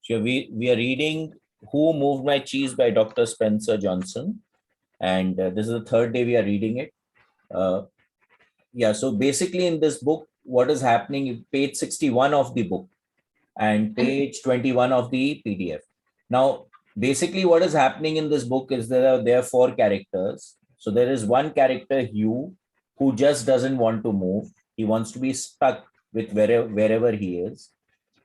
So we are reading Who Moved My Cheese by Dr. Spencer Johnson. And this is the third day we are reading it. So basically in this book, what is happening, page 61 of the book and page 21 of the PDF. Now, basically what is happening in this book is there are four characters. So there is one character, Hugh, who just doesn't want to move. He wants to be stuck with wherever he is.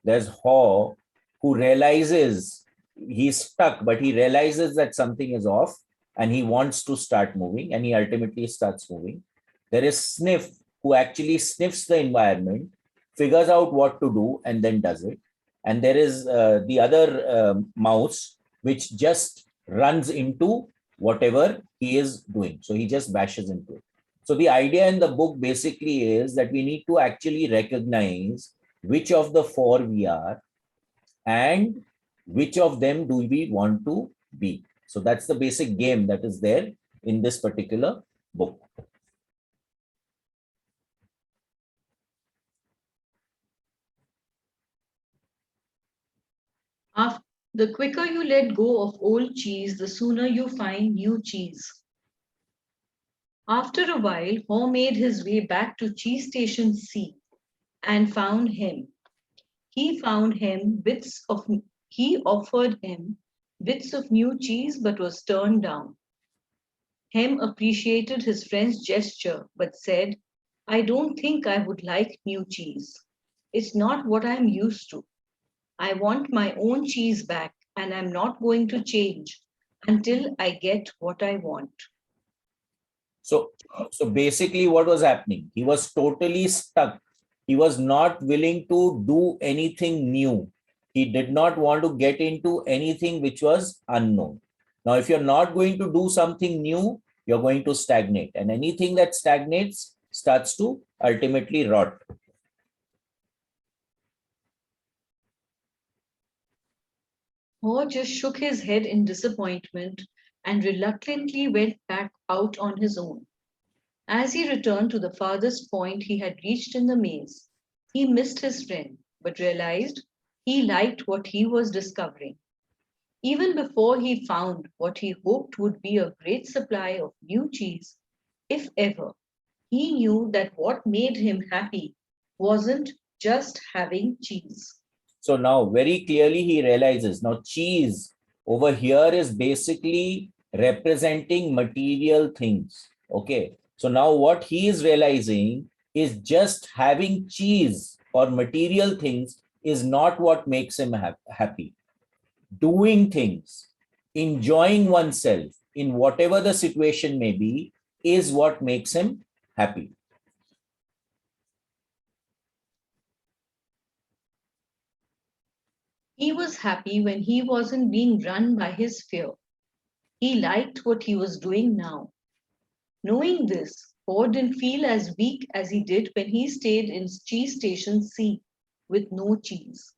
There's Haw, who realizes he's stuck, but he realizes that something is off and he wants to start moving, and he ultimately starts moving. There is Sniff, who actually sniffs the environment, figures out what to do, and then does it. And there is the other mouse, which just runs into whatever he is doing. So he just bashes into it. So the idea in the book basically is that we need to actually recognize which of the four we are and which of them do we want to be. So that's the basic game that is there in this particular book. The quicker you let go of old cheese, the sooner you find new cheese. After a while, Haw made his way back to Cheese Station C and found him. He offered him bits of new cheese but was turned down. Hem appreciated his friend's gesture but said, "I don't think I would like new cheese. It's not what I'm used to. I want my own cheese back, and I'm not going to change until I get what I want." So basically what was happening? He was totally stuck. He was not willing to do anything new. He did not want to get into anything which was unknown. Now, if you're not going to do something new, you're going to stagnate. And anything that stagnates starts to ultimately rot. Haw just shook his head in disappointment and reluctantly went back out on his own. As he returned to the farthest point he had reached in the maze, he missed his friend, but realized he liked what he was discovering. Even before he found what he hoped would be a great supply of new cheese, if ever, he knew that what made him happy wasn't just having cheese. So now very clearly he realizes now cheese over here is basically representing material things. Okay. So now what he is realizing is just having cheese or material things is not what makes him happy. Doing things, enjoying oneself in whatever the situation may be is what makes him happy. He was happy when he wasn't being run by his fear. He liked what he was doing now. Knowing this, Haw didn't feel as weak as he did when he stayed in Cheese Station C with no cheese.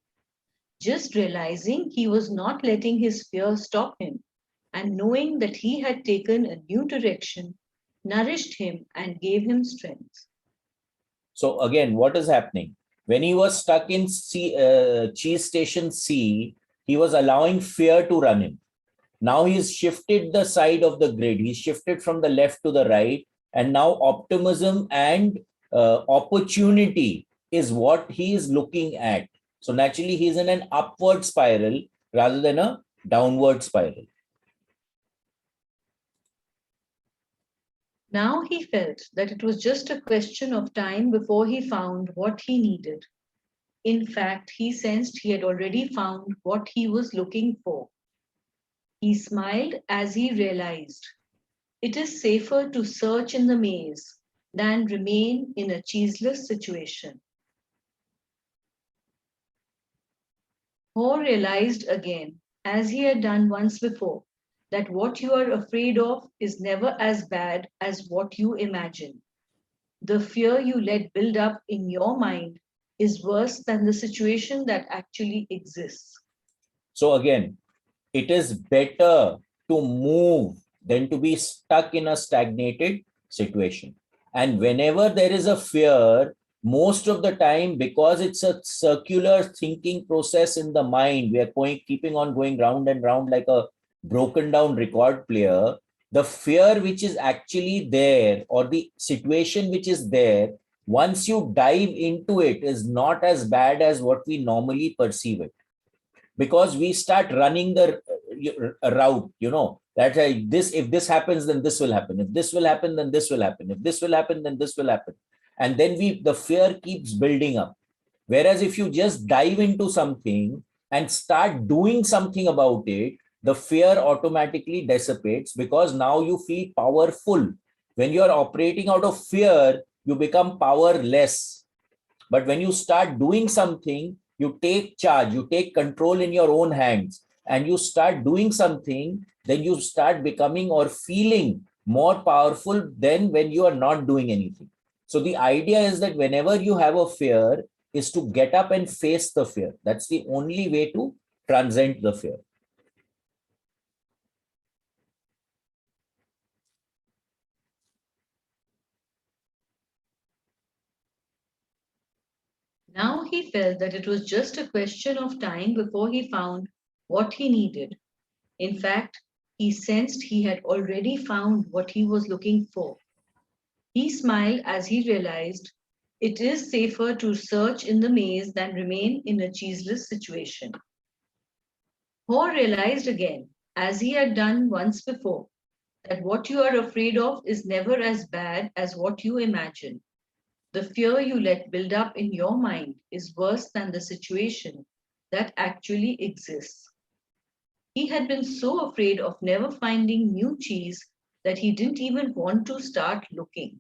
Just realizing he was not letting his fear stop him and knowing that he had taken a new direction nourished him and gave him strength. So again, what is happening? When he was stuck in Cheese Station C, he was allowing fear to run him. Now he's shifted the side of the grid. He's shifted from the left to the right. And now optimism and opportunity is what he is looking at. So naturally, he's in an upward spiral rather than a downward spiral. Now he felt that it was just a question of time before he found what he needed. In fact, he sensed he had already found what he was looking for. He smiled as he realized it is safer to search in the maze than remain in a cheeseless situation. Haw realized again, as he had done once before, that what you are afraid of is never as bad as what you imagine. The fear you let build up in your mind is worse than the situation that actually exists. So again, it is better to move than to be stuck in a stagnated situation. And whenever there is a fear, most of the time, because it's a circular thinking process in the mind, we are keeping on going round and round like a broken down record player. The fear which is actually there, or the situation which is there, once you dive into it, is not as bad as what we normally perceive it, because we start running the route, that this, if this happens, then this will happen. If this will happen, then this will happen. If this will happen, then this will happen. And then the fear keeps building up. Whereas if you just dive into something and start doing something about it, the fear automatically dissipates, because now you feel powerful. When you're operating out of fear, you become powerless. But when you start doing something, you take charge, you take control in your own hands, and you start doing something, then you start becoming or feeling more powerful than when you are not doing anything. So the idea is that whenever you have a fear, is to get up and face the fear. That's the only way to transcend the fear. Now he felt that it was just a question of time before he found what he needed. In fact, he sensed he had already found what he was looking for. He smiled as he realized it is safer to search in the maze than remain in a cheeseless situation. Ho realized again, as he had done once before, that what you are afraid of is never as bad as what you imagine. The fear you let build up in your mind is worse than the situation that actually exists. He had been so afraid of never finding new cheese that he didn't even want to start looking.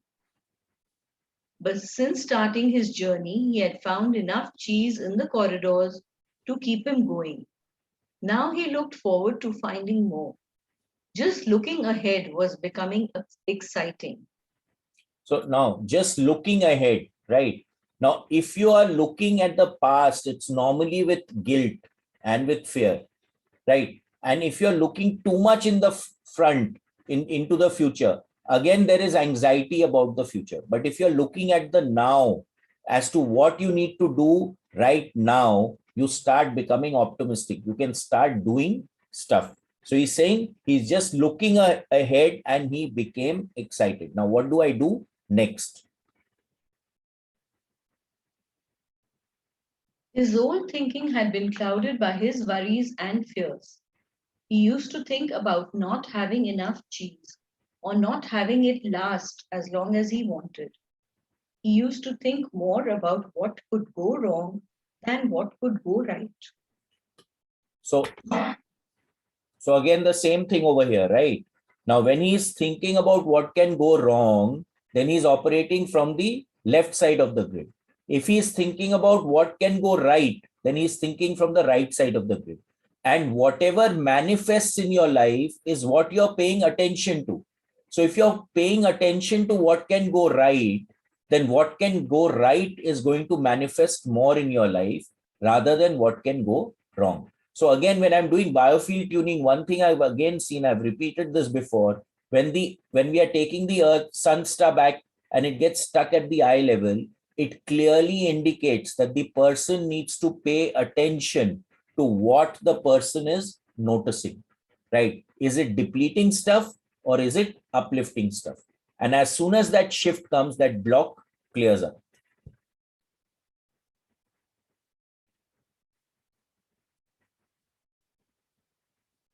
But since starting his journey, he had found enough cheese in the corridors to keep him going. Now he looked forward to finding more. Just looking ahead was becoming exciting. So now just looking ahead, right? Now, if you are looking at the past, it's normally with guilt and with fear, right? And if you're looking too much in the front, into the future, again, there is anxiety about the future. But if you're looking at the now, as to what you need to do right now, you start becoming optimistic. You can start doing stuff. So he's saying he's just looking ahead, and he became excited. Now, what do I do next? His whole thinking had been clouded by his worries and fears. He used to think about not having enough cheese or not having it last as long as he wanted. He used to think more about what could go wrong than what could go right. So, so again, the same thing over here, right? Now, when he's thinking about what can go wrong, then he's operating from the left side of the grid. If he's thinking about what can go right, then he's thinking from the right side of the grid. And whatever manifests in your life is what you're paying attention to. So if you're paying attention to what can go right, then what can go right is going to manifest more in your life rather than what can go wrong. So again, when I'm doing biofield tuning, one thing I've again seen, I've repeated this before, when we are taking the Earth sun star back and it gets stuck at the eye level, it clearly indicates that the person needs to pay attention to what the person is noticing, right? Is it depleting stuff or is it uplifting stuff? And as soon as that shift comes, that block clears up.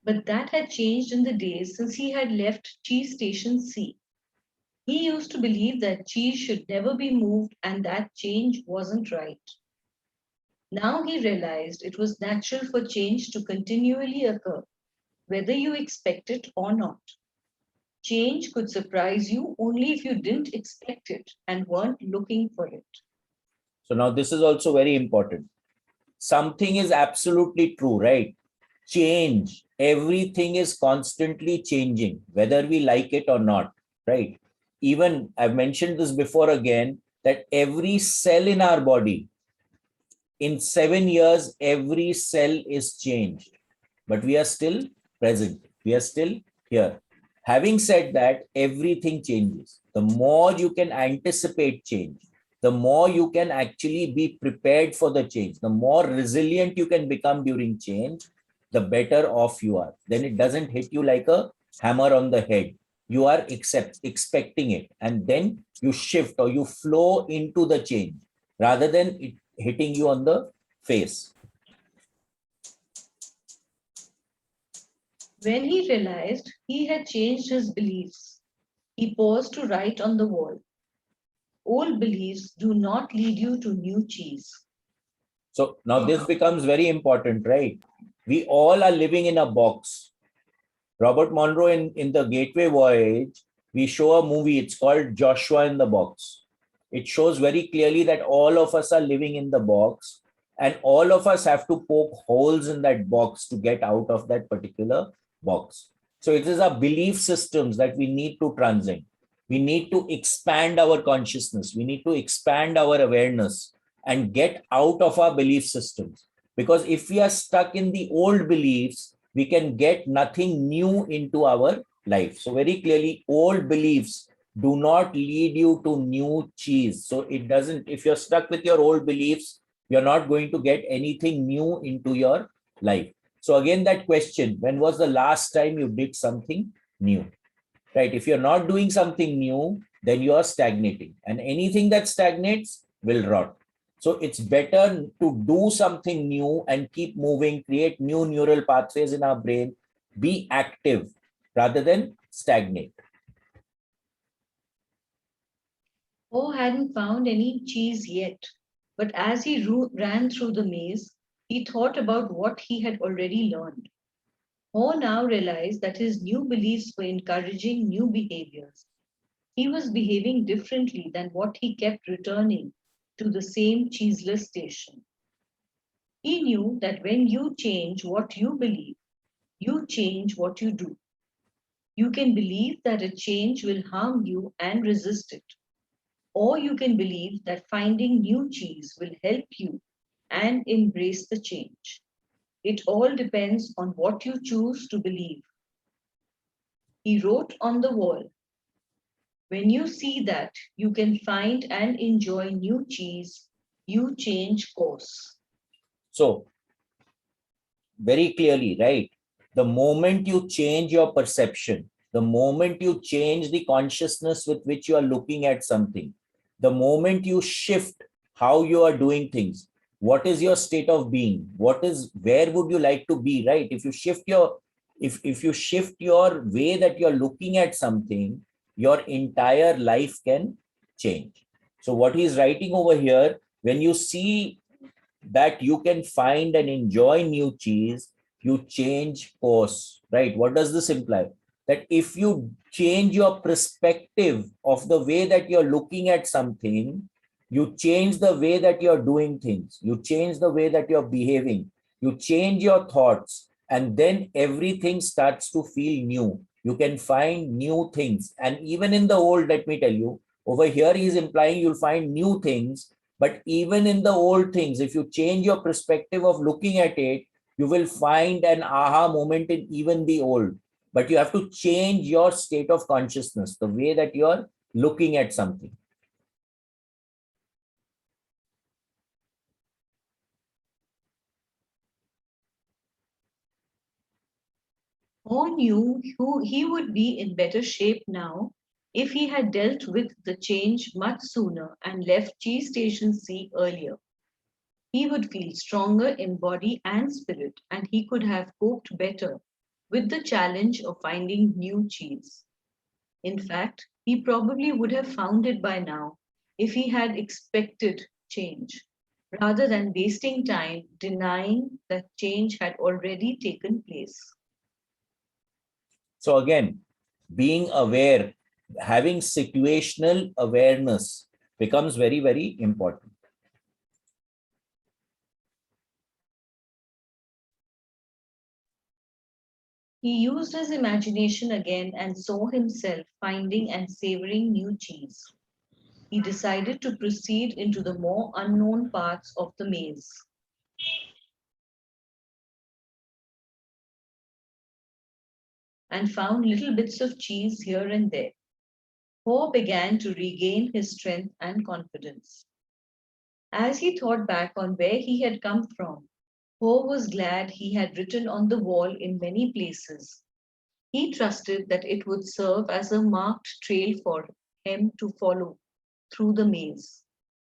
But that had changed in the days since he had left Cheese Station C. He used to believe that cheese should never be moved and that change wasn't right. Now he realized it was natural for change to continually occur, whether you expect it or not. Change could surprise you only if you didn't expect it and weren't looking for it. So now this is also very important. Something is absolutely true, right? Change. Everything is constantly changing, whether we like it or not, right? Even I've mentioned this before again, that every cell in our body, in 7 years, every cell is changed, but we are still present. We are still here. Having said that, everything changes. The more you can anticipate change, the more you can actually be prepared for the change, the more resilient you can become during change, the better off you are. Then it doesn't hit you like a hammer on the head. You are expecting it, and then you shift or you flow into the change rather than it hitting you on the face. When he realized he had changed his beliefs, he paused to write on the wall. Old beliefs do not lead you to new cheese. So now this becomes very important, right? We all are living in a box. Robert Monroe in the Gateway Voyage, we show a movie, it's called Joshua in the Box. It shows very clearly that all of us are living in the box and all of us have to poke holes in that box to get out of that particular box. So it is our belief systems that we need to transcend. We need to expand our consciousness. We need to expand our awareness and get out of our belief systems. Because if we are stuck in the old beliefs, we can get nothing new into our life. So very clearly, old beliefs do not lead you to new cheese. So it doesn't, if you're stuck with your old beliefs, you're not going to get anything new into your life. So again, that question, when was the last time you did something new? Right? If you're not doing something new, then you are stagnating. And anything that stagnates will rot. So it's better to do something new and keep moving, create new neural pathways in our brain, be active rather than stagnate. Ho hadn't found any cheese yet, but as he ran through the maze, he thought about what he had already learned. Ho now realized that his new beliefs were encouraging new behaviors. He was behaving differently than what he kept returning to the same cheeseless station. He knew that when you change what you believe, you change what you do. You can believe that a change will harm you and resist it. Or you can believe that finding new cheese will help you and embrace the change. It all depends on what you choose to believe. He wrote on the wall, when you see that you can find and enjoy new cheese, you change course. So very clearly, right? The moment you change your perception, the moment you change the consciousness with which you are looking at something, the moment you shift how you are doing things, what is your state of being? Where would you like to be, right? If you shift your way that you're looking at something, your entire life can change. So what he's writing over here, when you see that you can find and enjoy new cheese, you change course, right? What does this imply? That if you change your perspective of the way that you're looking at something, you change the way that you're doing things, you change the way that you're behaving, you change your thoughts, and then everything starts to feel new. You can find new things. And even in the old, let me tell you, over here, he's implying you'll find new things, but even in the old things, if you change your perspective of looking at it, you will find an aha moment in even the old. But you have to change your state of consciousness, the way that you're looking at something. Ho knew he would be in better shape now if he had dealt with the change much sooner and left Cheese Station C earlier. He would feel stronger in body and spirit, and he could have coped better with the challenge of finding new cheese. In fact, he probably would have found it by now if he had expected change, rather than wasting time denying that change had already taken place. So again, being aware, having situational awareness becomes very, very important. He used his imagination again and saw himself finding and savoring new cheese. He decided to proceed into the more unknown parts of the maze. And found little bits of cheese here and there. Ho began to regain his strength and confidence. As he thought back on where he had come from, Ho was glad he had written on the wall in many places. He trusted that it would serve as a marked trail for him to follow through the maze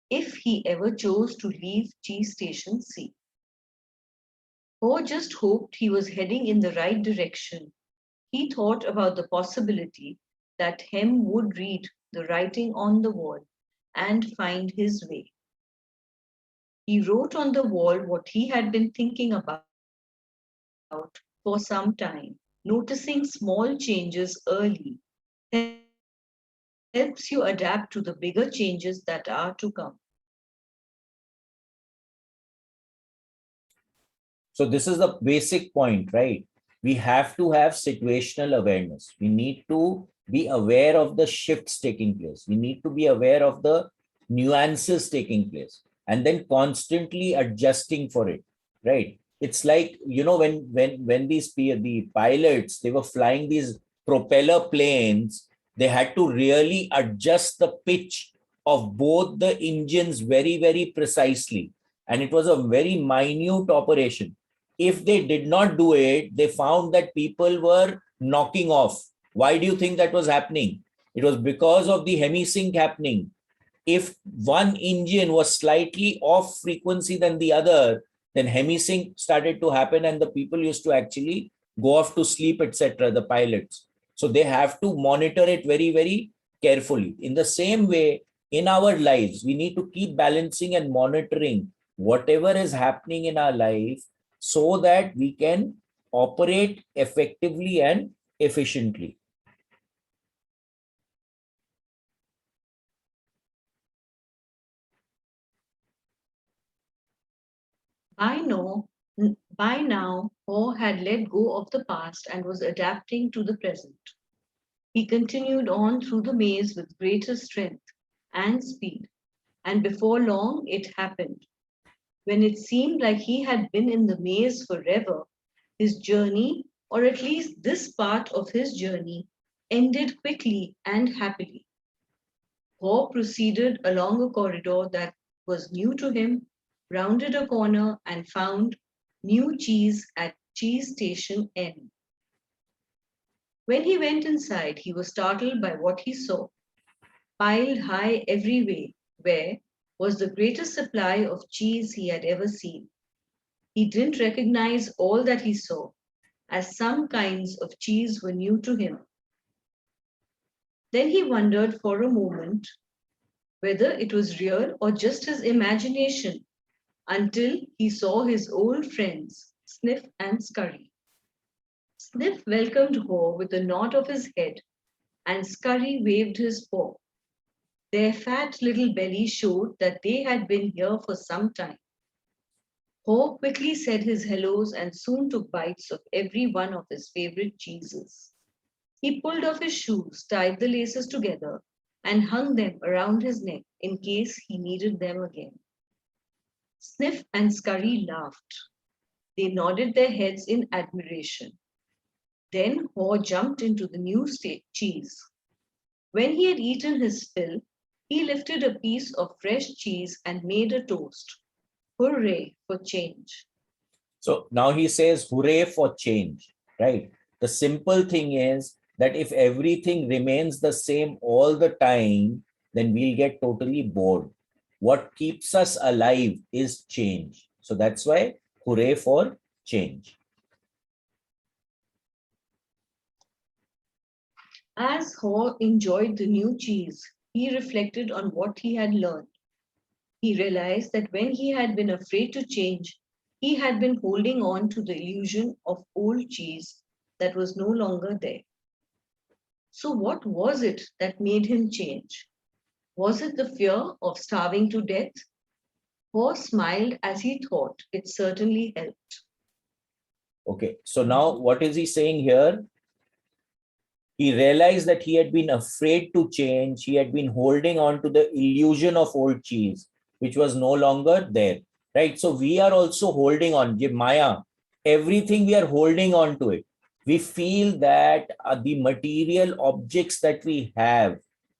if he ever chose to leave Cheese Station C. Ho just hoped he was heading in the right direction. He thought about the possibility that Hem would read the writing on the wall and find his way. He wrote on the wall what he had been thinking about for some time. Noticing small changes early helps you adapt to the bigger changes that are to come. So this is the basic point, right? We have to have situational awareness. We need to be aware of the shifts taking place. We need to be aware of the nuances taking place and then constantly adjusting for it, right? It's like, when the pilots, they were flying these propeller planes, they had to really adjust the pitch of both the engines very, very precisely. And it was a very minute operation. If they did not do it, they found that people were knocking off. Why do you think that was happening? It was because of the hemisync happening. If one engine was slightly off frequency than the other, then hemisync started to happen and the people used to actually go off to sleep, etc., the pilots. So they have to monitor it very, very carefully. In the same way, in our lives, we need to keep balancing and monitoring whatever is happening in our life so that we can operate effectively and efficiently. By now, by now, Ho had let go of the past and was adapting to the present. He continued on through the maze with greater strength and speed, and before long it happened. When it seemed like he had been in the maze forever, his journey, or at least this part of his journey, ended quickly and happily. Ho proceeded along a corridor that was new to him, rounded a corner, and found new cheese at Cheese Station N. When he went inside, he was startled by what he saw. Piled high everywhere where was the greatest supply of cheese he had ever seen. He didn't recognize all that he saw, as some kinds of cheese were new to him. Then he wondered for a moment whether it was real or just his imagination until he saw his old friends, Sniff and Scurry. Sniff welcomed Ho with a nod of his head, and Scurry waved his paw. Their fat little bellies showed that they had been here for some time. Ho quickly said his hellos and soon took bites of every one of his favorite cheeses. He pulled off his shoes, tied the laces together, and hung them around his neck in case he needed them again. Sniff and Scurry laughed. They nodded their heads in admiration. Then Ho jumped into the new cheese. When he had eaten his fill, he lifted a piece of fresh cheese and made a toast. Hooray for change. So now he says, hooray for change, right? The simple thing is that if everything remains the same all the time, then we'll get totally bored. What keeps us alive is change. So that's why hooray for change. As Ho enjoyed the new cheese, he reflected on what he had learned. He realized that when he had been afraid to change, he had been holding on to the illusion of old cheese that was no longer there. So, what was it that made him change? Was it the fear of starving to death? Ho smiled as he thought it certainly helped. Okay, so now what is he saying here? He realized that he had been afraid to change. He had been holding on to the illusion of old cheese, which was no longer there, right? So we are also holding on, Maya, everything we are holding on to it. We feel that the material objects that we have,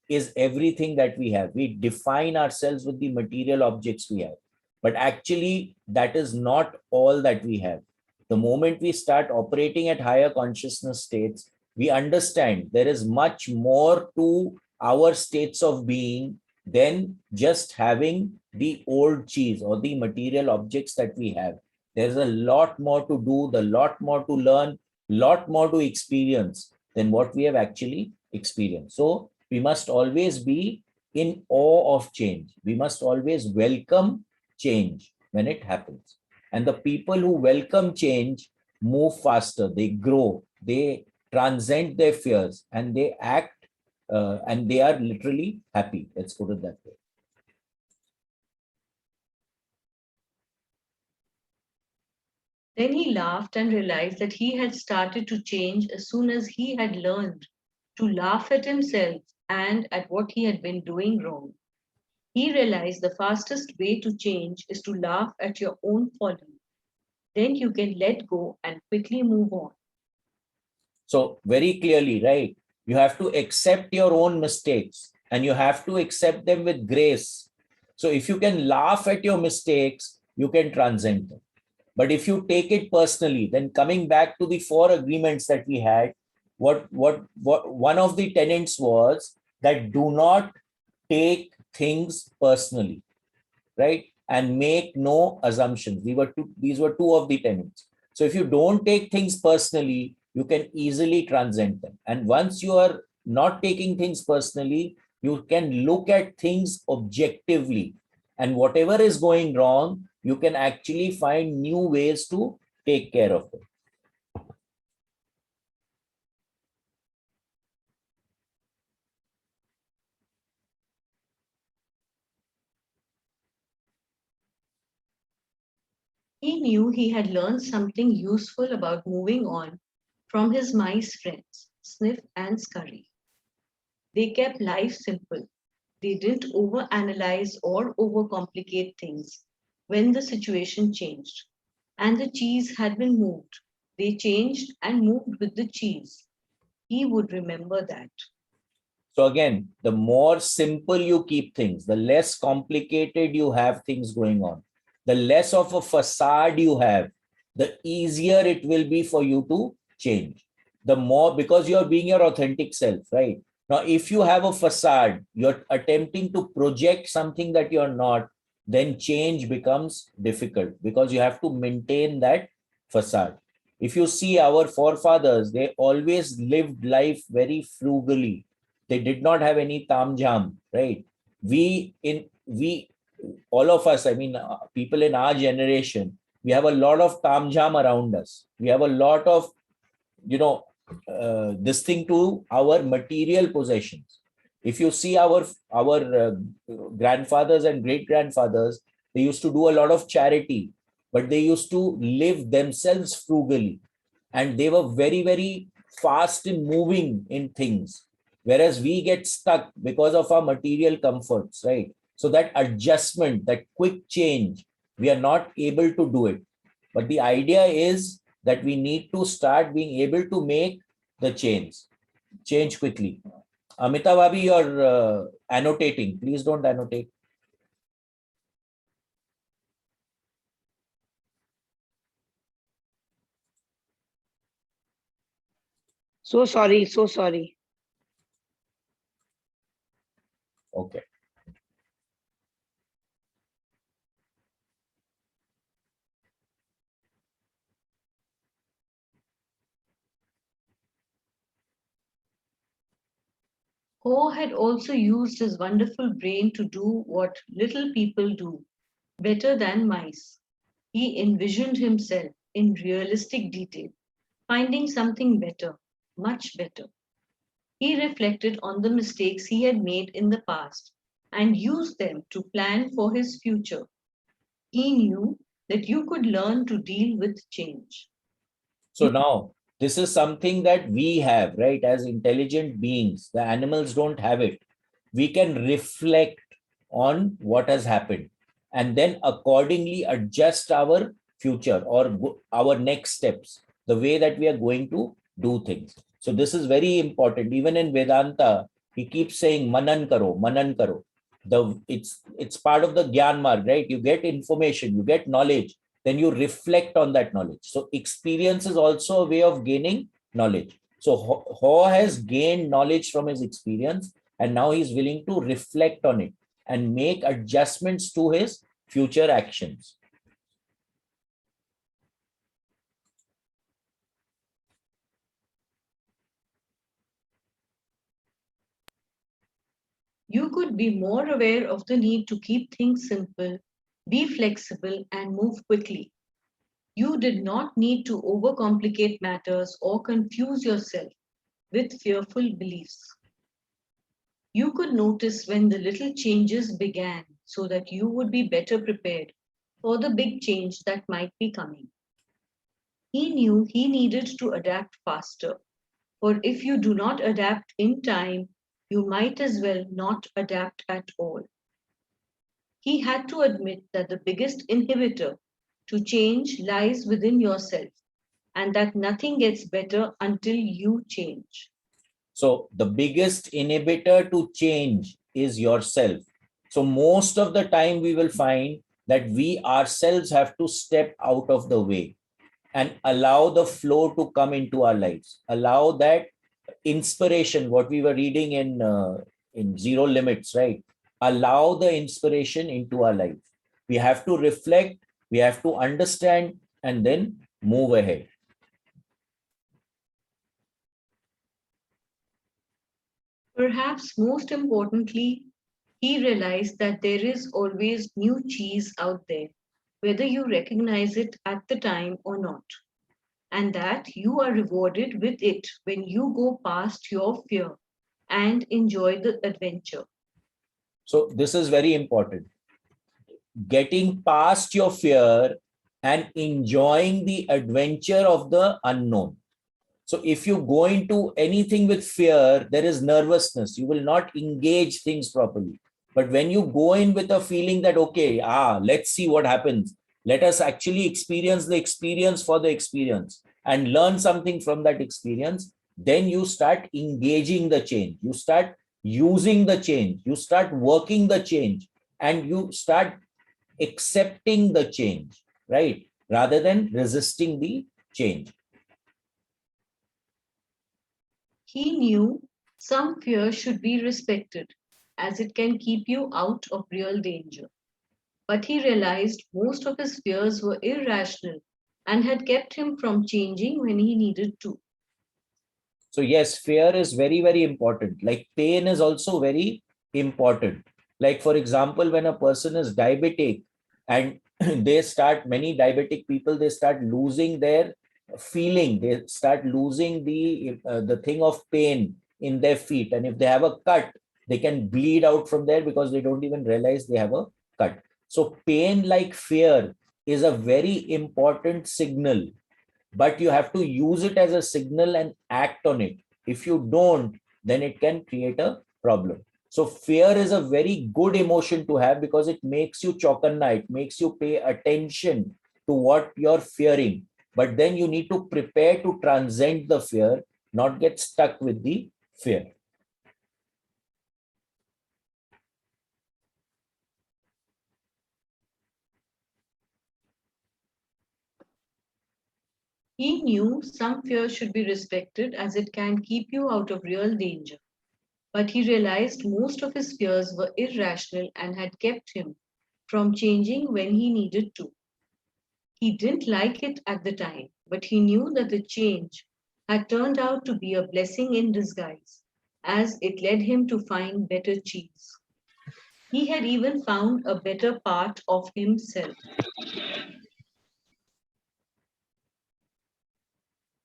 is everything that we have. We define ourselves with the material objects we have. But actually, that is not all that we have. The moment we start operating at higher consciousness states, we understand there is much more to our states of being than just having the old cheese or the material objects that we have. There's a lot more to do, a lot more to learn, lot more to experience than what we have actually experienced. So we must always be in awe of change. We must always welcome change when it happens. And the people who welcome change move faster, they grow, they transcend their fears, and they act and they are literally happy. Let's put it that way. Then he laughed and realized that he had started to change as soon as he had learned to laugh at himself and at what he had been doing wrong. He realized the fastest way to change is to laugh at your own folly. Then you can let go and quickly move on. So very clearly, right? You have to accept your own mistakes and you have to accept them with grace. So if you can laugh at your mistakes, you can transcend them. But if you take it personally, then coming back to the 4 agreements that we had, what one of the tenets was that do not take things personally, right? And make no assumptions. These were 2 of the tenets. So if you don't take things personally, you can easily transcend them. And once you are not taking things personally, you can look at things objectively. And whatever is going wrong, you can actually find new ways to take care of it. He knew he had learned something useful about moving on from his mice friends, Sniff and Scurry. They kept life simple. They didn't overanalyze or overcomplicate things when the situation changed. And the cheese had been moved. They changed and moved with the cheese. He would remember that. So again, the more simple you keep things, the less complicated you have things going on, the less of a facade you have, the easier it will be for you to change. The more, because you're being your authentic self, right? Now, if you have a facade, you're attempting to project something that you're not, then change becomes difficult because you have to maintain that facade. If you see our forefathers, they always lived life very frugally. They did not have any tamjam, right? We all of us, I mean, people in our generation, we have a lot of tamjam around us. We have a lot of, this thing to our material possessions. If you see our grandfathers and great grandfathers, they used to do a lot of charity, but they used to live themselves frugally, and they were very, very fast in moving in things, whereas we get stuck because of our material comforts, right? So that adjustment, that quick change, we are not able to do it. But the idea is that we need to start being able to make the change quickly. Amita Bhabi, you're annotating. Please don't annotate. So sorry, so sorry. Okay. Ho had also used his wonderful brain to do what little people do better than mice. He envisioned himself in realistic detail, finding something better, much better. He reflected on the mistakes he had made in the past and used them to plan for his future. He knew that you could learn to deal with change. So now this is something that we have, right? As intelligent beings, the animals don't have it. We can reflect on what has happened and then accordingly adjust our future or our next steps, the way that we are going to do things. So this is very important. Even in Vedanta, He keeps saying manan karo, manan karo. It's part of the Gyan Marg, right? You get information, you get knowledge, then you reflect on that knowledge. So experience is also a way of gaining knowledge. So Ho has gained knowledge from his experience, and now he's willing to reflect on it and make adjustments to his future actions. You could be more aware of the need to keep things simple, be flexible, and move quickly. You did not need to overcomplicate matters or confuse yourself with fearful beliefs. You could notice when the little changes began so that you would be better prepared for the big change that might be coming. He knew he needed to adapt faster, for if you do not adapt in time, you might as well not adapt at all. He had to admit that the biggest inhibitor to change lies within yourself and that nothing gets better until you change. So the biggest inhibitor to change is yourself. So most of the time we will find that we ourselves have to step out of the way and allow the flow to come into our lives. Allow that inspiration, what we were reading in Zero Limits, right? Allow the inspiration into our life. We have to reflect, we have to understand, and then move ahead. Perhaps most importantly, he realized that there is always new cheese out there, whether you recognize it at the time or not, and that you are rewarded with it when you go past your fear and enjoy the adventure. So this is very important. Getting past your fear and enjoying the adventure of the unknown. So if you go into anything with fear, there is nervousness. You will not engage things properly. But when you go in with a feeling that, okay, let's see what happens. Let us actually experience the experience for the experience and learn something from that experience. Then you start engaging the change. You start using the change. You start working the change, and you start accepting the change, right? Rather than resisting the change. He knew some fear should be respected as it can keep you out of real danger. But he realized most of his fears were irrational and had kept him from changing when he needed to. So yes, fear is very, very important. Like pain is also very important. Like for example, when a person is diabetic and many diabetic people, they start losing their feeling. They start losing the thing of pain in their feet. And if they have a cut, they can bleed out from there because they don't even realize they have a cut. So pain, like fear, is a very important signal, but you have to use it as a signal and act on it. If you don't, then it can create a problem. So fear is a very good emotion to have because it makes you chaukanna, it makes you pay attention to what you're fearing. But then you need to prepare to transcend the fear, not get stuck with the fear. He knew some fear should be respected as it can keep you out of real danger. But he realized most of his fears were irrational and had kept him from changing when he needed to. He didn't like it at the time, but he knew that the change had turned out to be a blessing in disguise, as it led him to find better cheese. He had even found a better part of himself.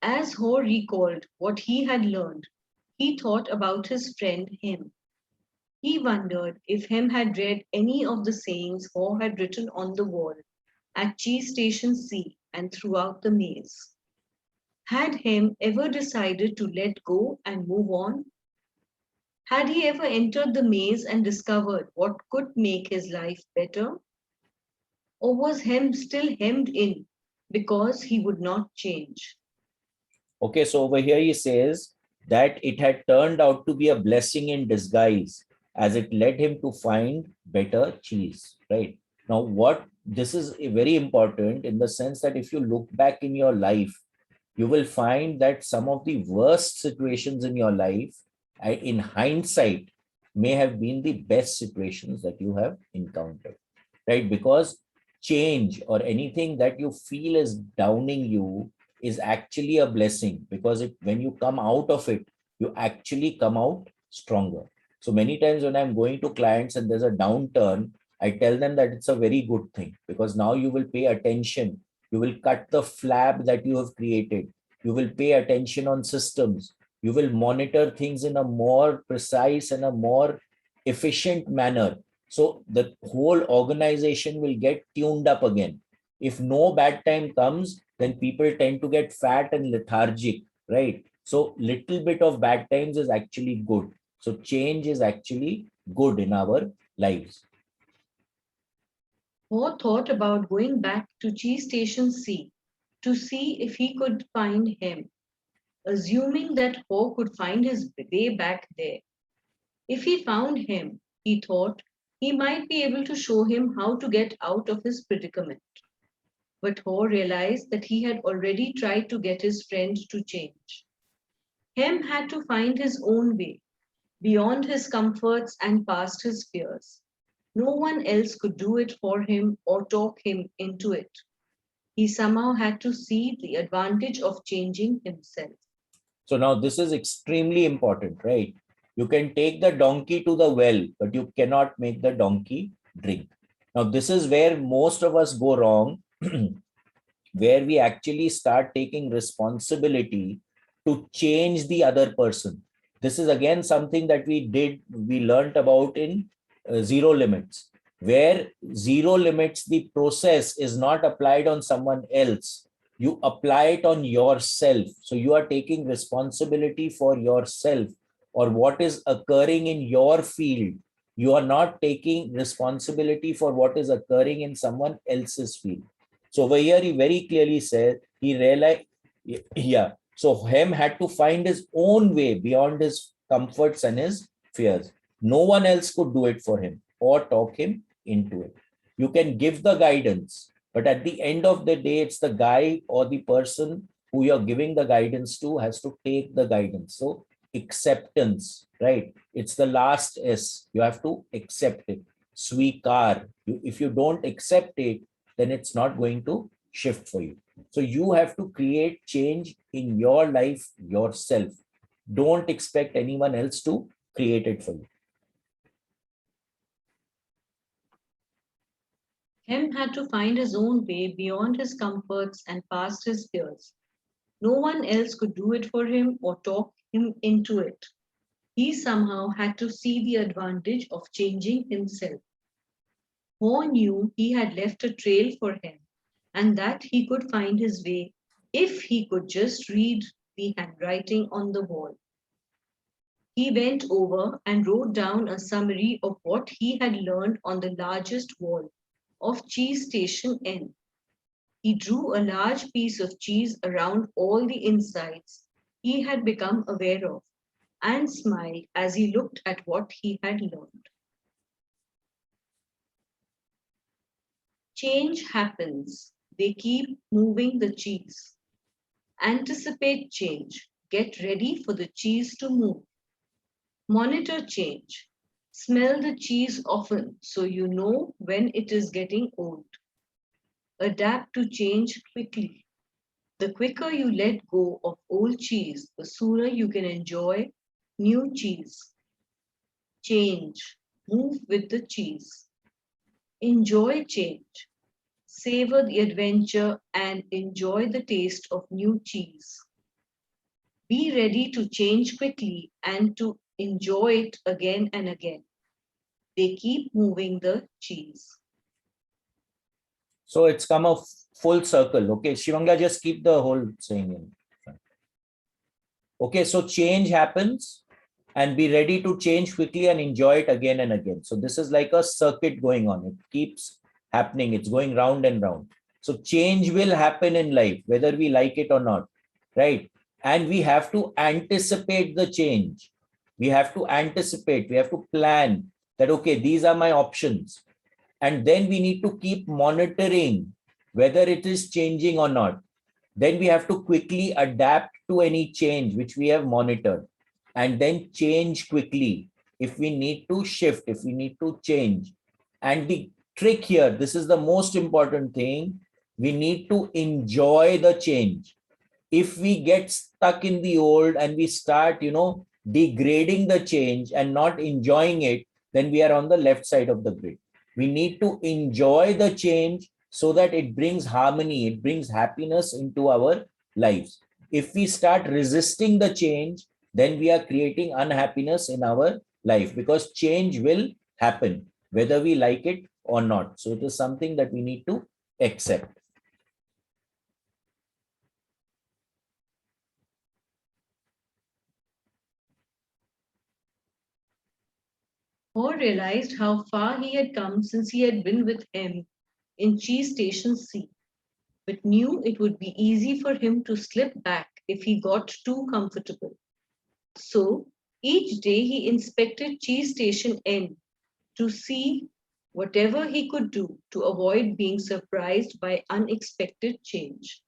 As Ho recalled what he had learned, he thought about his friend Him. He wondered if Him had read any of the sayings Ho had written on the wall at Cheese Station C and throughout the maze. Had Him ever decided to let go and move on? Had he ever entered the maze and discovered what could make his life better? Or was Him still hemmed in because he would not change? Okay, so over here he says, that it had turned out to be a blessing in disguise, as it led him to find better cheese, right? Now, what this is very important in the sense that if you look back in your life, you will find that some of the worst situations in your life, in hindsight, may have been the best situations that you have encountered, right? Because change or anything that you feel is downing you is actually a blessing, because when you come out of it, you actually come out stronger. So many times when I'm going to clients and there's a downturn, I tell them that it's a very good thing, because now you will pay attention. You will cut the flab that you have created. You will pay attention on systems. You will monitor things in a more precise and a more efficient manner. So the whole organization will get tuned up again. If no bad time comes, then people tend to get fat and lethargic, right? So little bit of bad times is actually good. So change is actually good in our lives. Ho thought about going back to Cheese Station C to see if he could find him, assuming that Ho could find his way back there. If he found him, he thought, he might be able to show him how to get out of his predicament. But Ho realized that he had already tried to get his friend to change. Hem had to find his own way, beyond his comforts and past his fears. No one else could do it for him or talk him into it. He somehow had to see the advantage of changing himself. So now this is extremely important, right? You can take the donkey to the well, but you cannot make the donkey drink. Now, this is where most of us go wrong, where we actually start taking responsibility to change the other person. This is again something that we learned about in zero limits, where zero limits, the process is not applied on someone else. You apply it on yourself. So you are taking responsibility for yourself or what is occurring in your field. You are not taking responsibility for what is occurring in someone else's field. So over here, he very clearly said, he realized, yeah. So Hem had to find his own way beyond his comforts and his fears. No one else could do it for him or talk him into it. You can give the guidance, but at the end of the day, it's the guy or the person who you're giving the guidance to has to take the guidance. So acceptance, right? It's the last S. You have to accept it. Swikar. If you don't accept it, then it's not going to shift for you. So you have to create change in your life yourself. Don't expect anyone else to create it for you. Hem had to find his own way beyond his comforts and past his fears. No one else could do it for him or talk him into it. He somehow had to see the advantage of changing himself. Ho knew he had left a trail for him and that he could find his way if he could just read the handwriting on the wall. He went over and wrote down a summary of what he had learned on the largest wall of Cheese Station N. He drew a large piece of cheese around all the insides he had become aware of and smiled as he looked at what he had learned. Change happens. They keep moving the cheese. Anticipate change. Get ready for the cheese to move. Monitor change. Smell the cheese often so you know when it is getting old. Adapt to change quickly. The quicker you let go of old cheese, the sooner you can enjoy new cheese. Change. Move with the cheese. Enjoy change. Savor the adventure and enjoy the taste of new cheese. Be ready to change quickly and to enjoy it again and again. They keep moving the cheese. So it's come a full circle. Okay, Shivanga, just keep the whole saying in front. Okay, so change happens and be ready to change quickly and enjoy it again and again. So this is like a circuit going on. It keeps happening. It's going round and round. So change will happen in life, whether we like it or not, right? and we have to anticipate the change. We have to anticipate, we have to plan that, okay, these are my options. And then we need to keep monitoring whether it is changing or not. Then we have to quickly adapt to any change which we have monitored, and then change quickly if we need to shift, if we need to change. And the trick here, this is the most important thing, we need to enjoy the change. If we get stuck in the old and we start, degrading the change and not enjoying it, then we are on the left side of the grid. We need to enjoy the change so that it brings harmony, it brings happiness into our lives. If we start resisting the change, then we are creating unhappiness in our life, because change will happen whether we like it or not. So it is something that we need to accept. Ho realized how far he had come since he had been with him in Chi Station C, but knew it would be easy for him to slip back if he got too comfortable. So each day he inspected Chi Station N to see whatever he could do to avoid being surprised by unexpected change.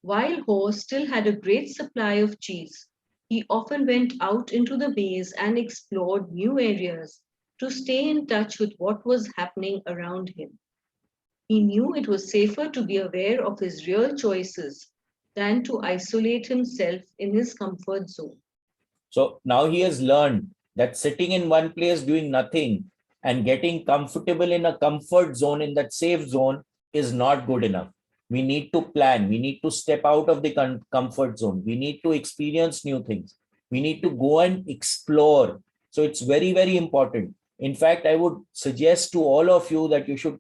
While Ho still had a great supply of cheese, he often went out into the maze and explored new areas to stay in touch with what was happening around him. He knew it was safer to be aware of his real choices than to isolate himself in his comfort zone. So now he has learned that sitting in one place doing nothing and getting comfortable in a comfort zone, in that safe zone, is not good enough. We need to plan. We need to step out of the comfort zone. We need to experience new things. We need to go and explore. So it's very, very important. In fact, I would suggest to all of you that you should,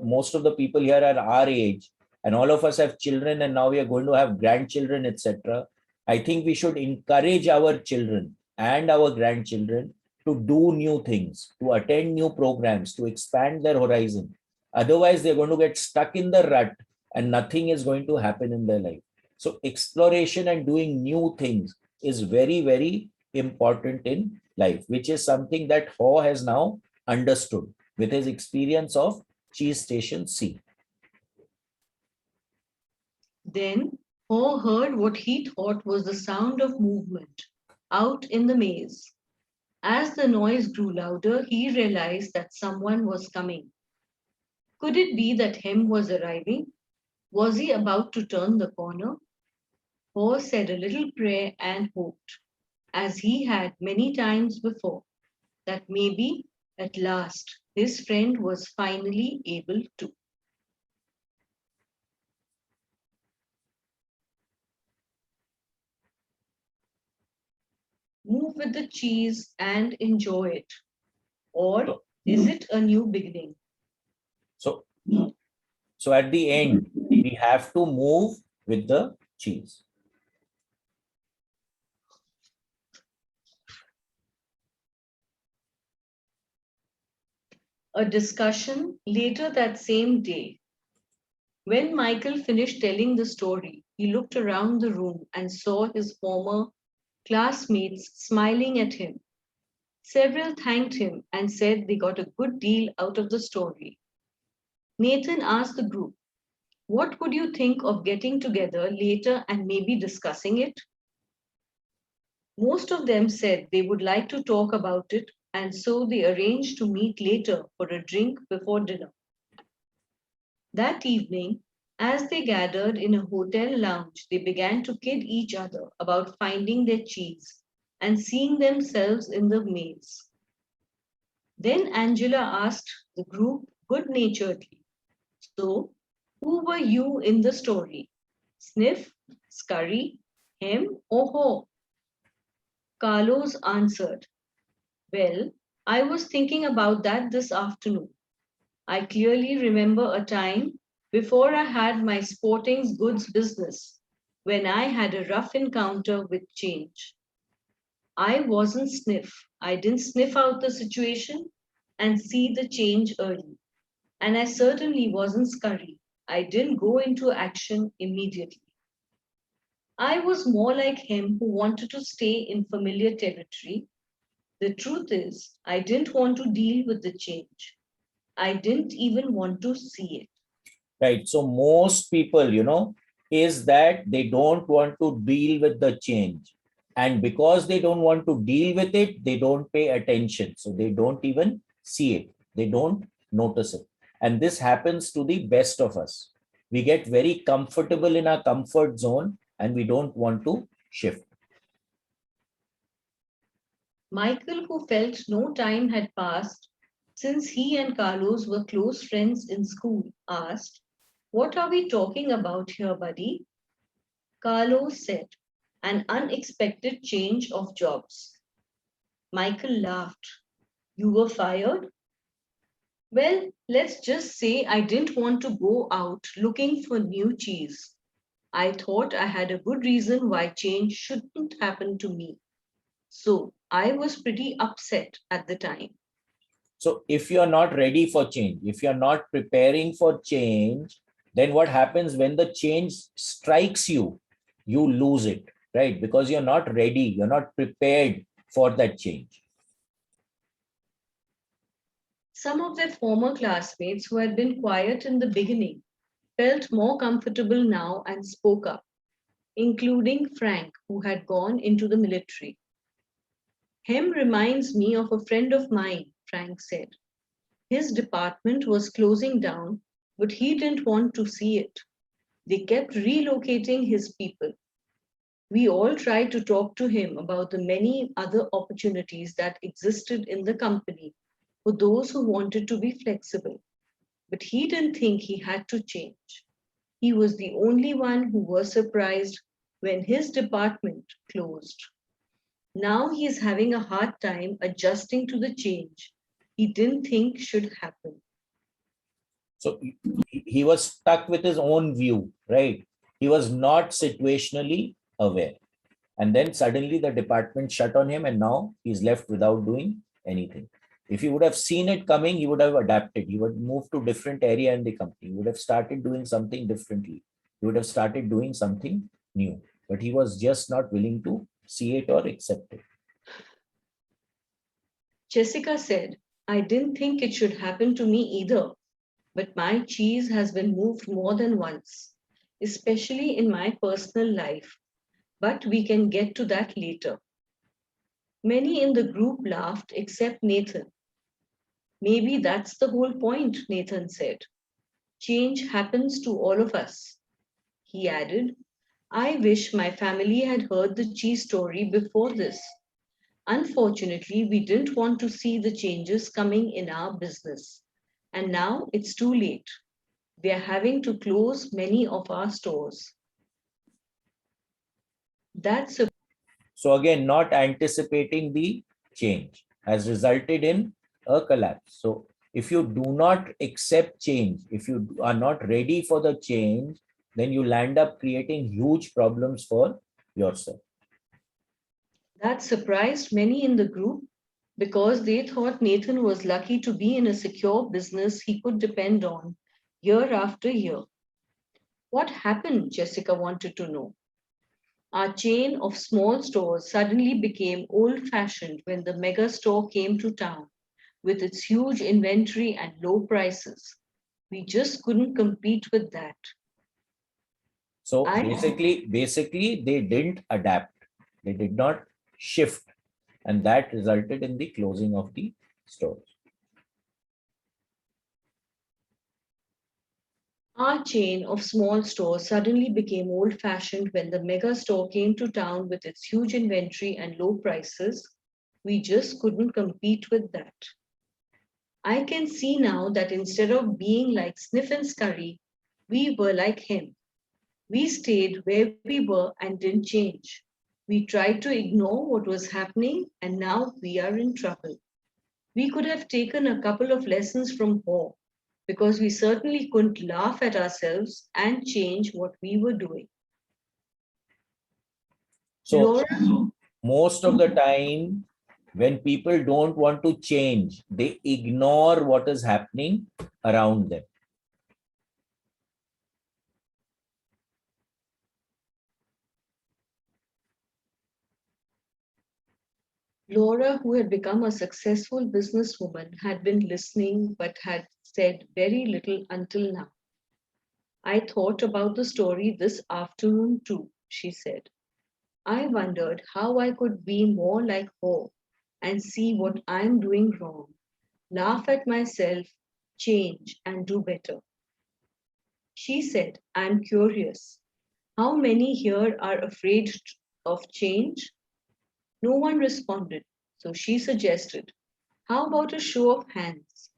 most of the people here are our age, and all of us have children, and now we are going to have grandchildren, etc. I think we should encourage our children and our grandchildren to do new things, to attend new programs, to expand their horizon. Otherwise, they're going to get stuck in the rut and nothing is going to happen in their life. So exploration and doing new things is very, very important in life, which is something that Ho has now understood with his experience of Chi Station C. Then Ho heard what he thought was the sound of movement out in the maze. As the noise grew louder, he realized that someone was coming. Could it be that Hem was arriving? Was he about to turn the corner? Ho said a little prayer and hoped, as he had many times before, that maybe at last his friend was finally able to. Move with the cheese and enjoy it. Or is it a new beginning? So, so at the end, we have to move with the cheese. A discussion later that same day. When Michael finished telling the story, he looked around the room and saw his former classmates smiling at him. Several thanked him and said they got a good deal out of the story. Nathan asked the group, "What would you think of getting together later and maybe discussing it?" Most of them said they would like to talk about it, and so they arranged to meet later for a drink before dinner. That evening, as they gathered in a hotel lounge, they began to kid each other about finding their cheese and seeing themselves in the maze. Then Angela asked the group good naturedly, "So, who were you in the story? Sniff, Scurry, Hem, or Ho?" Carlos answered, "Well, I was thinking about that this afternoon. I clearly remember a time before I had my sporting goods business when I had a rough encounter with change. I wasn't Sniff. I didn't sniff out the situation and see the change early. And I certainly wasn't Scurry. I didn't go into action immediately." I was more like him who wanted to stay in familiar territory. The truth is, I didn't want to deal with the change. I didn't even want to see it. Right. So most people, is that they don't want to deal with the change. And because they don't want to deal with it, they don't pay attention. So they don't even see it. They don't notice it. And this happens to the best of us. We get very comfortable in our comfort zone and we don't want to shift. Michael, who felt no time had passed since he and Carlos were close friends in school, asked, "What are we talking about here, buddy?" Carlos said, "An unexpected change of jobs." Michael laughed. "You were fired?" "Well, let's just say I didn't want to go out looking for new cheese. I thought I had a good reason why change shouldn't happen to me. So I was pretty upset at the time." So if you're not ready for change, if you're not preparing for change, then what happens when the change strikes you? You lose it, right? Because you're not ready, you're not prepared for that change. Some of their former classmates who had been quiet in the beginning felt more comfortable now and spoke up, including Frank, who had gone into the military. "Him reminds me of a friend of mine," Frank said. "His department was closing down, but he didn't want to see it. They kept relocating his people. We all tried to talk to him about the many other opportunities that existed in the company for those who wanted to be flexible, but he didn't think he had to change. He was the only one who was surprised when his department closed. Now he is having a hard time adjusting to the change he didn't think should happen." So he was stuck with his own view, right? He was not situationally aware. And then suddenly the department shut on him and now he's left without doing anything. If he would have seen it coming, he would have adapted. He would move to different area in the company. He would have started doing something differently. He would have started doing something new. But he was just not willing to see it or accept it. Jessica said, "I didn't think it should happen to me either, but my cheese has been moved more than once, especially in my personal life. But we can get to that later." Many in the group laughed except Nathan. "Maybe that's the whole point," Nathan said. "Change happens to all of us." He added, "I wish my family had heard the cheese story before this. Unfortunately, we didn't want to see the changes coming in our business. And now it's too late. We are having to close many of our stores." That's a So again, not anticipating the change has resulted in a collapse. So if you do not accept change, if you are not ready for the change, then you land up creating huge problems for yourself. That surprised many in the group because they thought Nathan was lucky to be in a secure business he could depend on year after year. "What happened?" Jessica wanted to know. "Our chain of small stores suddenly became old fashioned when the mega store came to town with its huge inventory and low prices. We just couldn't compete with that." So I basically they didn't adapt. They did not shift. And that resulted in the closing of the stores. Our chain of small stores suddenly became old fashioned when the mega store came to town with its huge inventory and low prices. We just couldn't compete with that. I can see now that instead of being like Sniff and Scurry, we were like him. We stayed where we were and didn't change. We tried to ignore what was happening, and now we are in trouble. We could have taken a couple of lessons from Ho, because we certainly couldn't laugh at ourselves and change what we were doing. So Laura, most of the time, when people don't want to change, they ignore what is happening around them. Laura, who had become a successful businesswoman, had been listening but had said very little until now. I thought about the story this afternoon too, she said. I wondered how I could be more like her and see what I'm doing wrong, laugh at myself, change, and do better. She said, I'm curious. How many here are afraid of change? No one responded, so she suggested, how about a show of hands?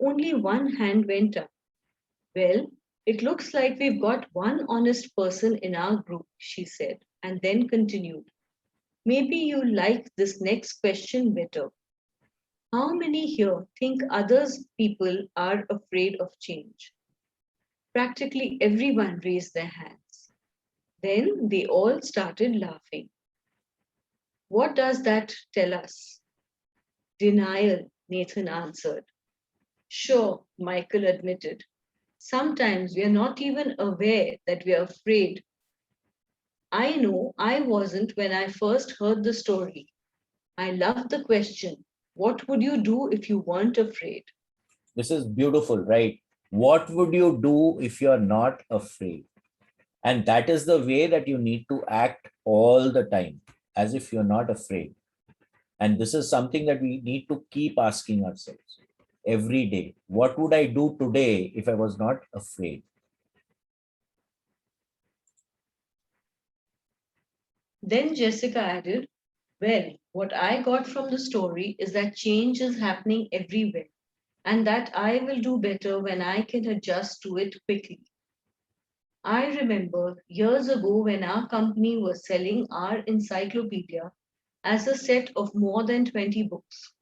Only one hand went up. Well, it looks like we've got one honest person in our group, she said, and then continued. Maybe you like this next question better. How many here think others people are afraid of change? Practically everyone raised their hands. Then they all started laughing. What does that tell us? Denial, Nathan answered. Sure, Michael admitted. Sometimes we are not even aware that we are afraid. I know I wasn't when I first heard the story. I love the question, what would you do if you weren't afraid? This is beautiful, right? What would you do if you're not afraid? And that is the way that you need to act all the time, as if you're not afraid. And this is something that we need to keep asking ourselves every day. What would I do today if I was not afraid? Then Jessica added, well, what I got from the story is that change is happening everywhere and that I will do better when I can adjust to it quickly. I remember years ago when our company was selling our encyclopedia as a set of more than 20 books.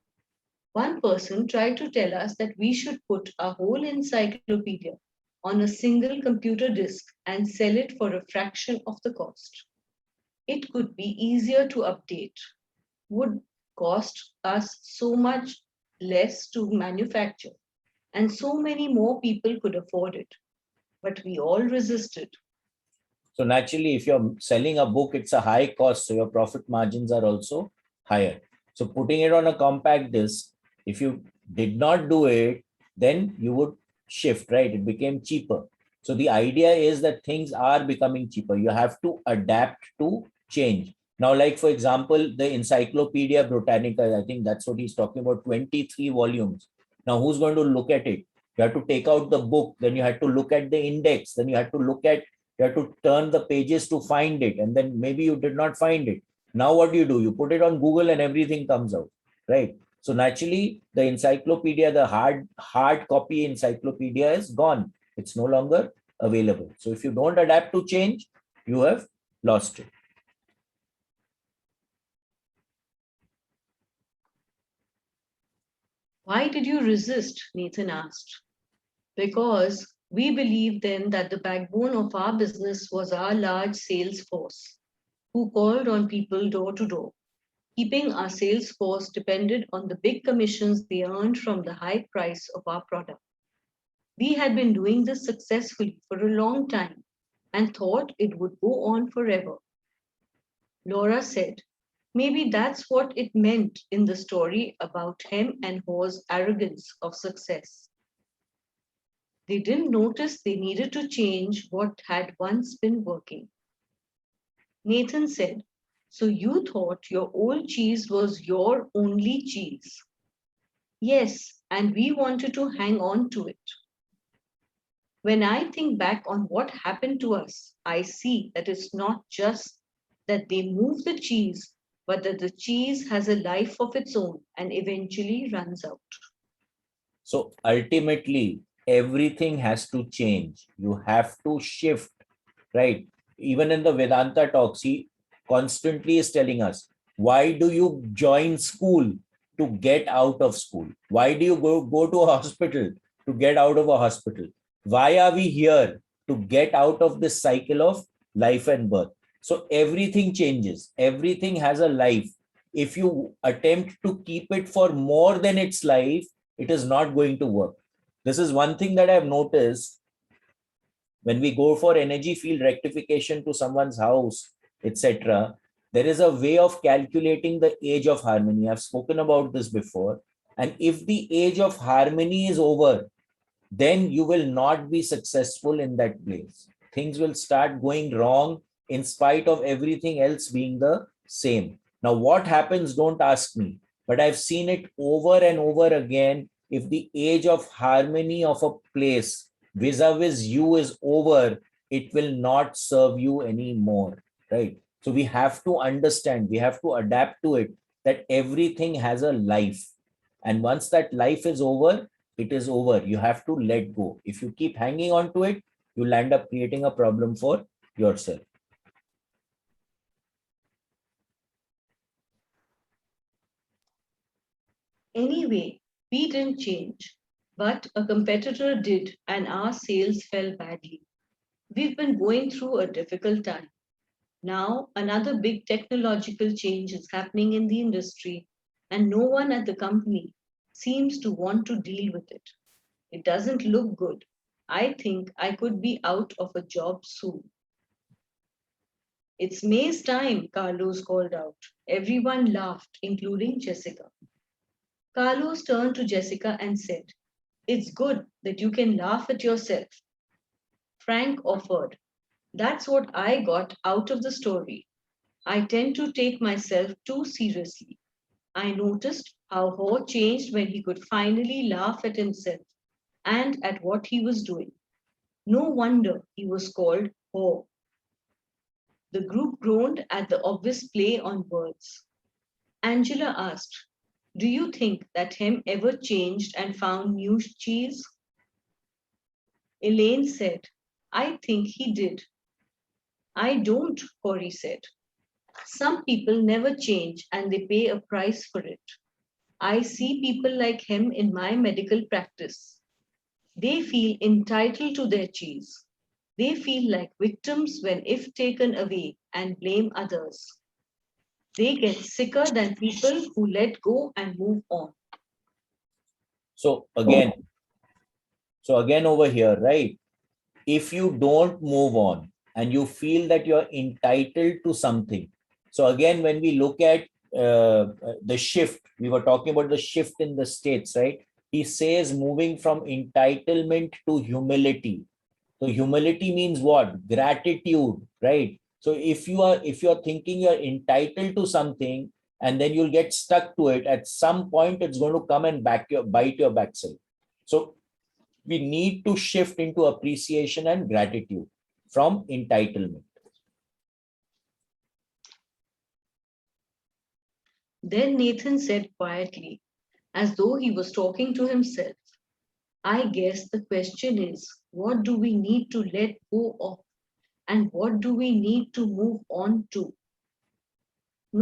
One person tried to tell us that we should put a whole encyclopedia on a single computer disk and sell it for a fraction of the cost. It could be easier to update, would cost us so much less to manufacture, and so many more people could afford it. But we all resisted. So naturally, if you're selling a book, it's a high cost, so your profit margins are also higher. So putting it on a compact disc, if you did not do it, then you would shift, right? It became cheaper. So the idea is that things are becoming cheaper. You have to adapt to change. Now, like for example, the Encyclopedia Britannica, I think that's what he's talking about, 23 volumes. Now, who's going to look at it? You have to take out the book, then you have to look at the index, then you have to look at, you have to turn the pages to find it, and then maybe you did not find it. Now what do? You put it on Google and everything comes out, right? So naturally, the encyclopedia, the hard copy encyclopedia is gone. It's no longer available. So if you don't adapt to change, you have lost it. Why did you resist? Nathan asked. Because we believed then that the backbone of our business was our large sales force, who called on people door to door. Keeping our sales force depended on the big commissions they earned from the high price of our product. We had been doing this successfully for a long time and thought it would go on forever. Laura said, maybe that's what it meant in the story about him and Ho's arrogance of success. They didn't notice they needed to change what had once been working. Nathan said, so you thought your old cheese was your only cheese? Yes, and we wanted to hang on to it. When I think back on what happened to us, I see that it's not just that they move the cheese, but that the cheese has a life of its own and eventually runs out. So ultimately, everything has to change. You have to shift, right? Even in the Vedanta talks, he constantly is telling us, why do you join school? To get out of school. Why do you go to a hospital? To get out of a hospital. Why are we here? To get out of this cycle of life and birth. So everything changes. Everything has a life. If you attempt to keep it for more than its life, it is not going to work. This is one thing that I've noticed when we go for energy field rectification to someone's house, etc. there is a way of calculating the age of harmony. I've spoken about this before. And if the age of harmony is over, then you will not be successful in that place. Things will start going wrong in spite of everything else being the same. Now, what happens, don't ask me, but I've seen it over and over again. If the age of harmony of a place vis-a-vis you is over, it will not serve you anymore, right? So we have to understand, we have to adapt to it, that everything has a life. And once that life is over, it is over. You have to let go. If you keep hanging on to it, you'll end up creating a problem for yourself. Anyway, we didn't change, but a competitor did, and our sales fell badly. We've been going through a difficult time. Now, another big technological change is happening in the industry, and no one at the company seems to want to deal with it. It doesn't look good. I think I could be out of a job soon. It's May's time, Carlos called out. Everyone laughed, including Jessica. Carlos turned to Jessica and said, "It's good that you can laugh at yourself." Frank offered, "That's what I got out of the story. I tend to take myself too seriously. I noticed how Ho changed when he could finally laugh at himself and at what he was doing. No wonder he was called Ho." The group groaned at the obvious play on words. Angela asked, "Do you think that him ever changed and found new cheese?" Elaine said, "I think he did." "I don't," Corey said. "Some people never change and they pay a price for it. I see people like him in my medical practice. They feel entitled to their cheese. They feel like victims when if taken away and blame others. They get sicker than people who let go and move on." So again over here, right? If you don't move on and you feel that you're entitled to something. So again, when we look at the shift, we were talking about the shift in the states, right? He says moving from entitlement to humility. So humility means what? Gratitude, right? So if you're thinking you're entitled to something and then you'll get stuck to it, at some point it's going to come and bite your backside. So we need to shift into appreciation and gratitude from entitlement. Then Nathan said quietly, as though he was talking to himself, "I guess the question is, what do we need to let go of and what do we need to move on to?"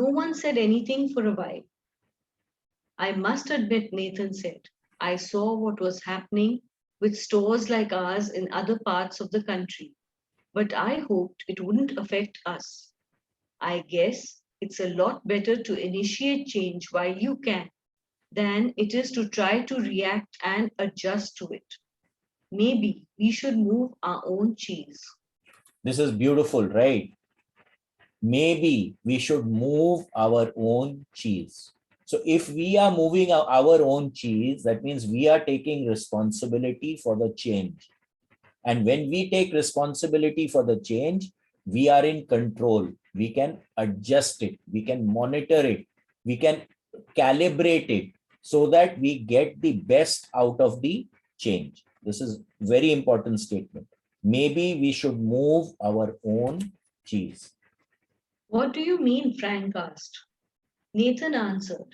No one said anything for a while. "I must admit," Nathan said, "I saw what was happening with stores like ours in other parts of the country, but I hoped it wouldn't affect us. I guess it's a lot better to initiate change while you can than it is to try to react and adjust to it. Maybe we should move our own cheese." This is beautiful, right? Maybe we should move our own cheese. So if we are moving our own cheese, that means we are taking responsibility for the change. And when we take responsibility for the change, we are in control. We can adjust it, we can monitor it, we can calibrate it so that we get the best out of the change. This is very important statement. Maybe we should move our own cheese. "What do you mean?" Frank asked. Nathan answered,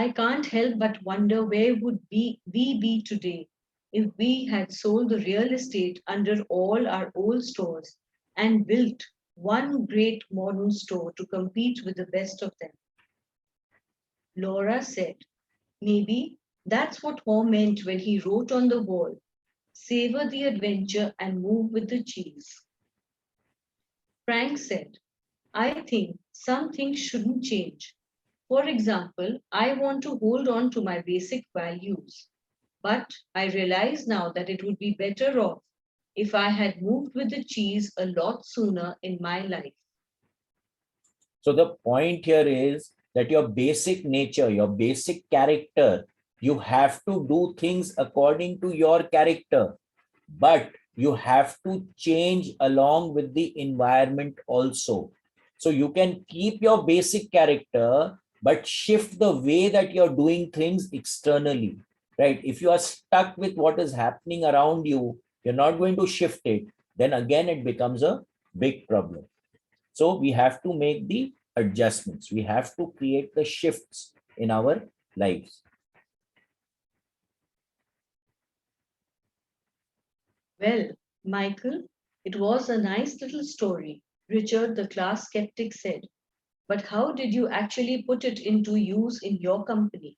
"I can't help but wonder where would we be today if we had sold the real estate under all our old stores and built one great modern store to compete with the best of them." Laura said, "Maybe that's what Homer meant when he wrote on the wall, 'Savor the adventure and move with the cheese.'" Frank said, "I think some things shouldn't change. For example, I want to hold on to my basic values, but I realize now that it would be better off if I had moved with the cheese a lot sooner in my life." So the point here is that your basic nature, your basic character, you have to do things according to your character, but you have to change along with the environment also. So you can keep your basic character, but shift the way that you're doing things externally, right? If you are stuck with what is happening around you, you're not going to shift it, then again, it becomes a big problem. So we have to make the adjustments. We have to create the shifts in our lives. Well, Michael, it was a nice little story, Richard the class skeptic said. But how did you actually put it into use in your company?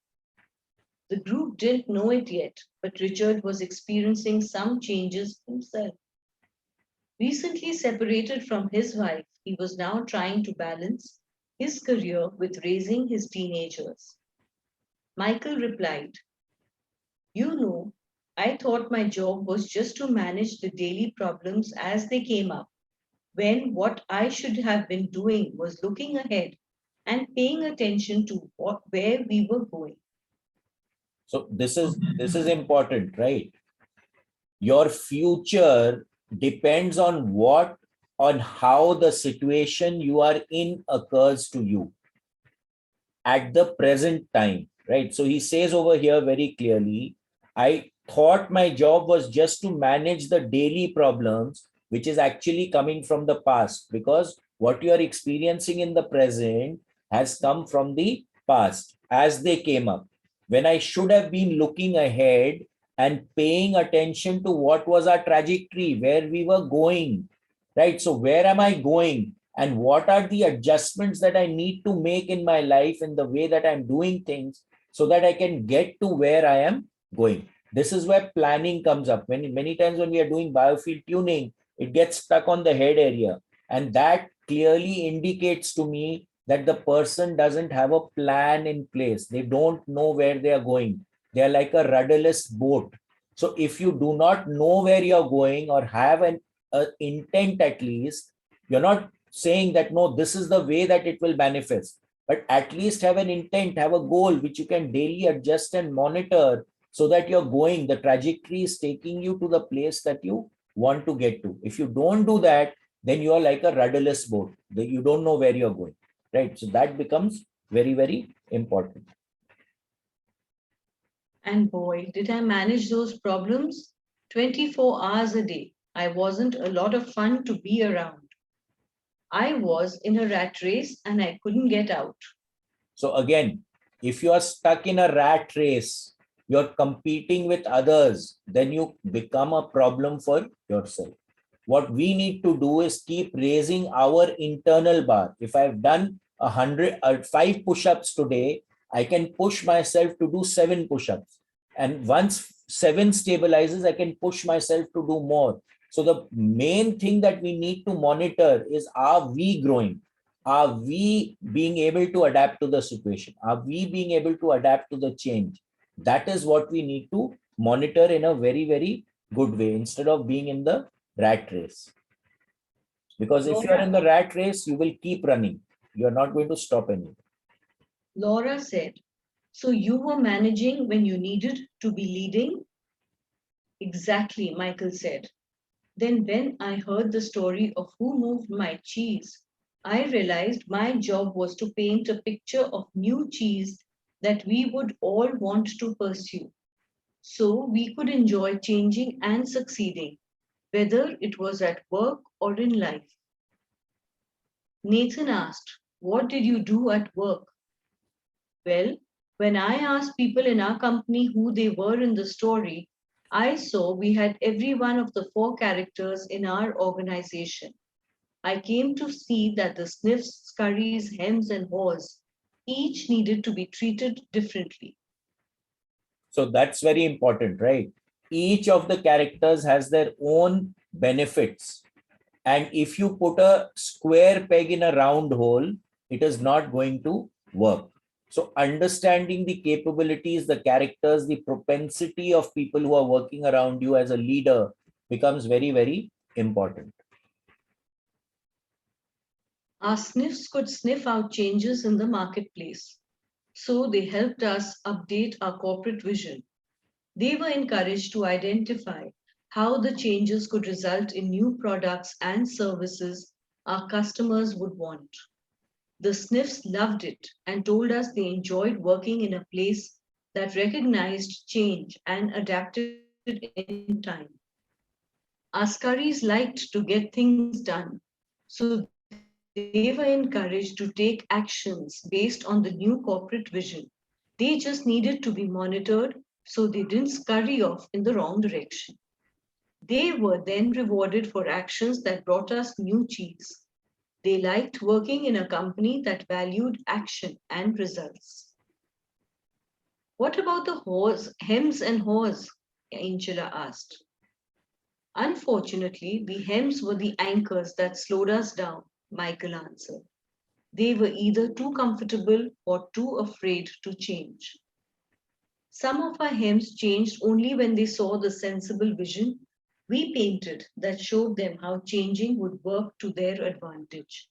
The group didn't know it yet, but Richard was experiencing some changes himself. Recently separated from his wife, he was now trying to balance his career with raising his teenagers. Michael replied, "You know, I thought my job was just to manage the daily problems as they came up, when what I should have been doing was looking ahead and paying attention to where we were going." So this is important, right? Your future depends on how the situation you are in occurs to you at the present time, right? So he says over here very clearly, I thought my job was just to manage the daily problems, which is actually coming from the past, because what you are experiencing in the present has come from the past as they came up. When I should have been looking ahead and paying attention to what was our trajectory, where we were going, right? So where am I going? And what are the adjustments that I need to make in my life in the way that I'm doing things so that I can get to where I am going. This is where planning comes up. Many times when we are doing biofield tuning, it gets stuck on the head area. And that clearly indicates to me that the person doesn't have a plan in place. They don't know where they are going. They are like a rudderless boat. So if you do not know where you're going or have an intent at least, you're not saying that no, this is the way that it will manifest, but at least have an intent, have a goal which you can daily adjust and monitor so that you're going, the trajectory is taking you to the place that you want to get to. If you don't do that, then you are like a rudderless boat. You don't know where you're going, right? So that becomes very, very important. And boy, did I manage those problems 24 hours a day. I wasn't a lot of fun to be around. I was in a rat race and I couldn't get out. So again, if you are stuck in a rat race, you're competing with others, then you become a problem for yourself. What we need to do is keep raising our internal bar. If I've done 5 push-ups today, I can push myself to do 7 push-ups. And once 7 stabilizes, I can push myself to do more. So the main thing that we need to monitor is, are we growing? Are we being able to adapt to the situation? Are we being able to adapt to the change? That is what we need to monitor in a very, very good way instead of being in the rat race. Because if you are in the rat race, you will keep running. You are not going to stop anywhere. Laura said, "So you were managing when you needed to be leading?" "Exactly," Michael said. "Then when I heard the story of Who Moved My Cheese, I realized my job was to paint a picture of new cheese that we would all want to pursue, so we could enjoy changing and succeeding, whether it was at work or in life." Nathan asked, "What did you do at work?" "Well, when I asked people in our company who they were in the story, I saw we had every one of the 4 characters in our organization. I came to see that the Sniffs, Scurries, Hems, and Haws each needed to be treated differently." So that's very important, right? Each of the characters has their own benefits. And if you put a square peg in a round hole, it is not going to work. So understanding the capabilities, the characters, the propensity of people who are working around you as a leader becomes very, very important. Our sniffs could sniff out changes in the marketplace, so they helped us update our corporate vision. They were encouraged to identify how the changes could result in new products and services our customers would want. The sniffs loved it and told us they enjoyed working in a place that recognized change and adapted in time. Our scurries liked to get things done, so they were encouraged to take actions based on the new corporate vision. They just needed to be monitored so they didn't scurry off in the wrong direction. They were then rewarded for actions that brought us new cheese. They liked working in a company that valued action and results. What about the haws, hems and haws? Angela asked. Unfortunately, the hems were the anchors that slowed us down, Michael answered. They were either too comfortable or too afraid to change. Some of our hems changed only when they saw the sensible vision we painted that showed them how changing would work to their advantage.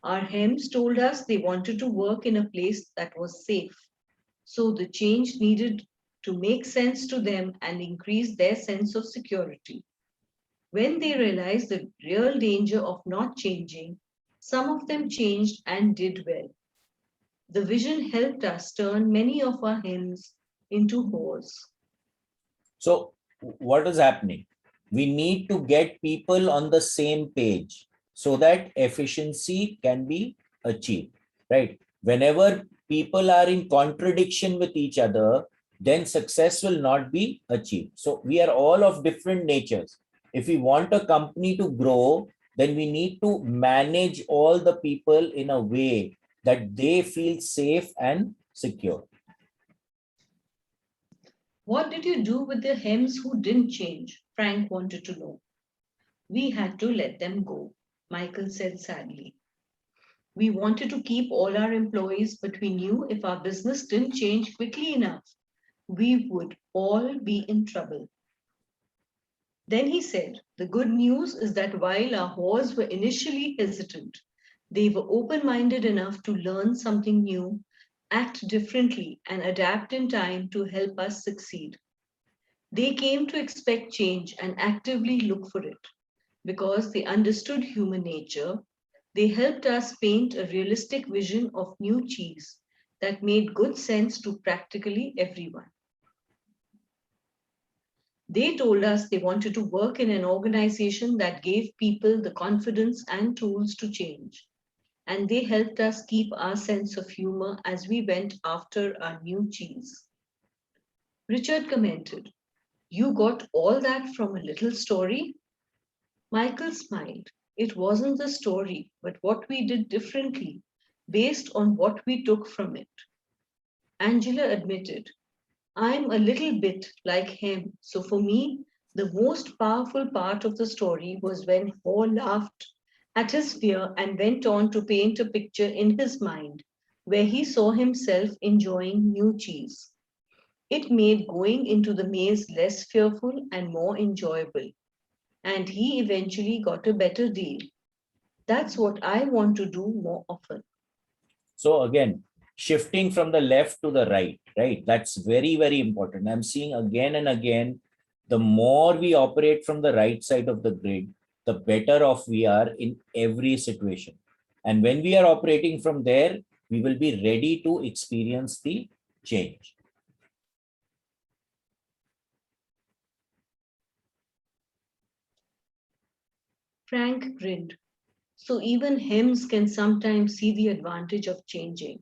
Our hems told us they wanted to work in a place that was safe, so the change needed to make sense to them and increase their sense of security. When they realized the real danger of not changing, some of them changed and did well. The vision helped us turn many of our hymns into whores. So what is happening? We need to get people on the same page so that efficiency can be achieved, right? Whenever people are in contradiction with each other, then success will not be achieved. So we are all of different natures. If we want a company to grow, then we need to manage all the people in a way that they feel safe and secure. What did you do with the hymns who didn't change? Frank wanted to know. We had to let them go, Michael said sadly. We wanted to keep all our employees, but we knew if our business didn't change quickly enough, we would all be in trouble. Then he said, the good news is that while our whores were initially hesitant, they were open minded enough to learn something new, act differently, and adapt in time to help us succeed. They came to expect change and actively look for it. Because they understood human nature, they helped us paint a realistic vision of new cheese that made good sense to practically everyone. They told us they wanted to work in an organization that gave people the confidence and tools to change. And they helped us keep our sense of humor as we went after our new cheese. Richard commented, you got all that from a little story? Michael smiled. It wasn't the story, but what we did differently, based on what we took from it. Angela admitted, I'm a little bit like him, so for me, the most powerful part of the story was when Ho laughed at his fear and went on to paint a picture in his mind where he saw himself enjoying new cheese. It made going into the maze less fearful and more enjoyable, and he eventually got a better deal. That's what I want to do more often. So again, shifting from the left to the right, right? That's very, very important. I'm seeing again and again, the more we operate from the right side of the grid, the better off we are in every situation. And when we are operating from there, we will be ready to experience the change. Frank grinned. So even hymns can sometimes see the advantage of changing.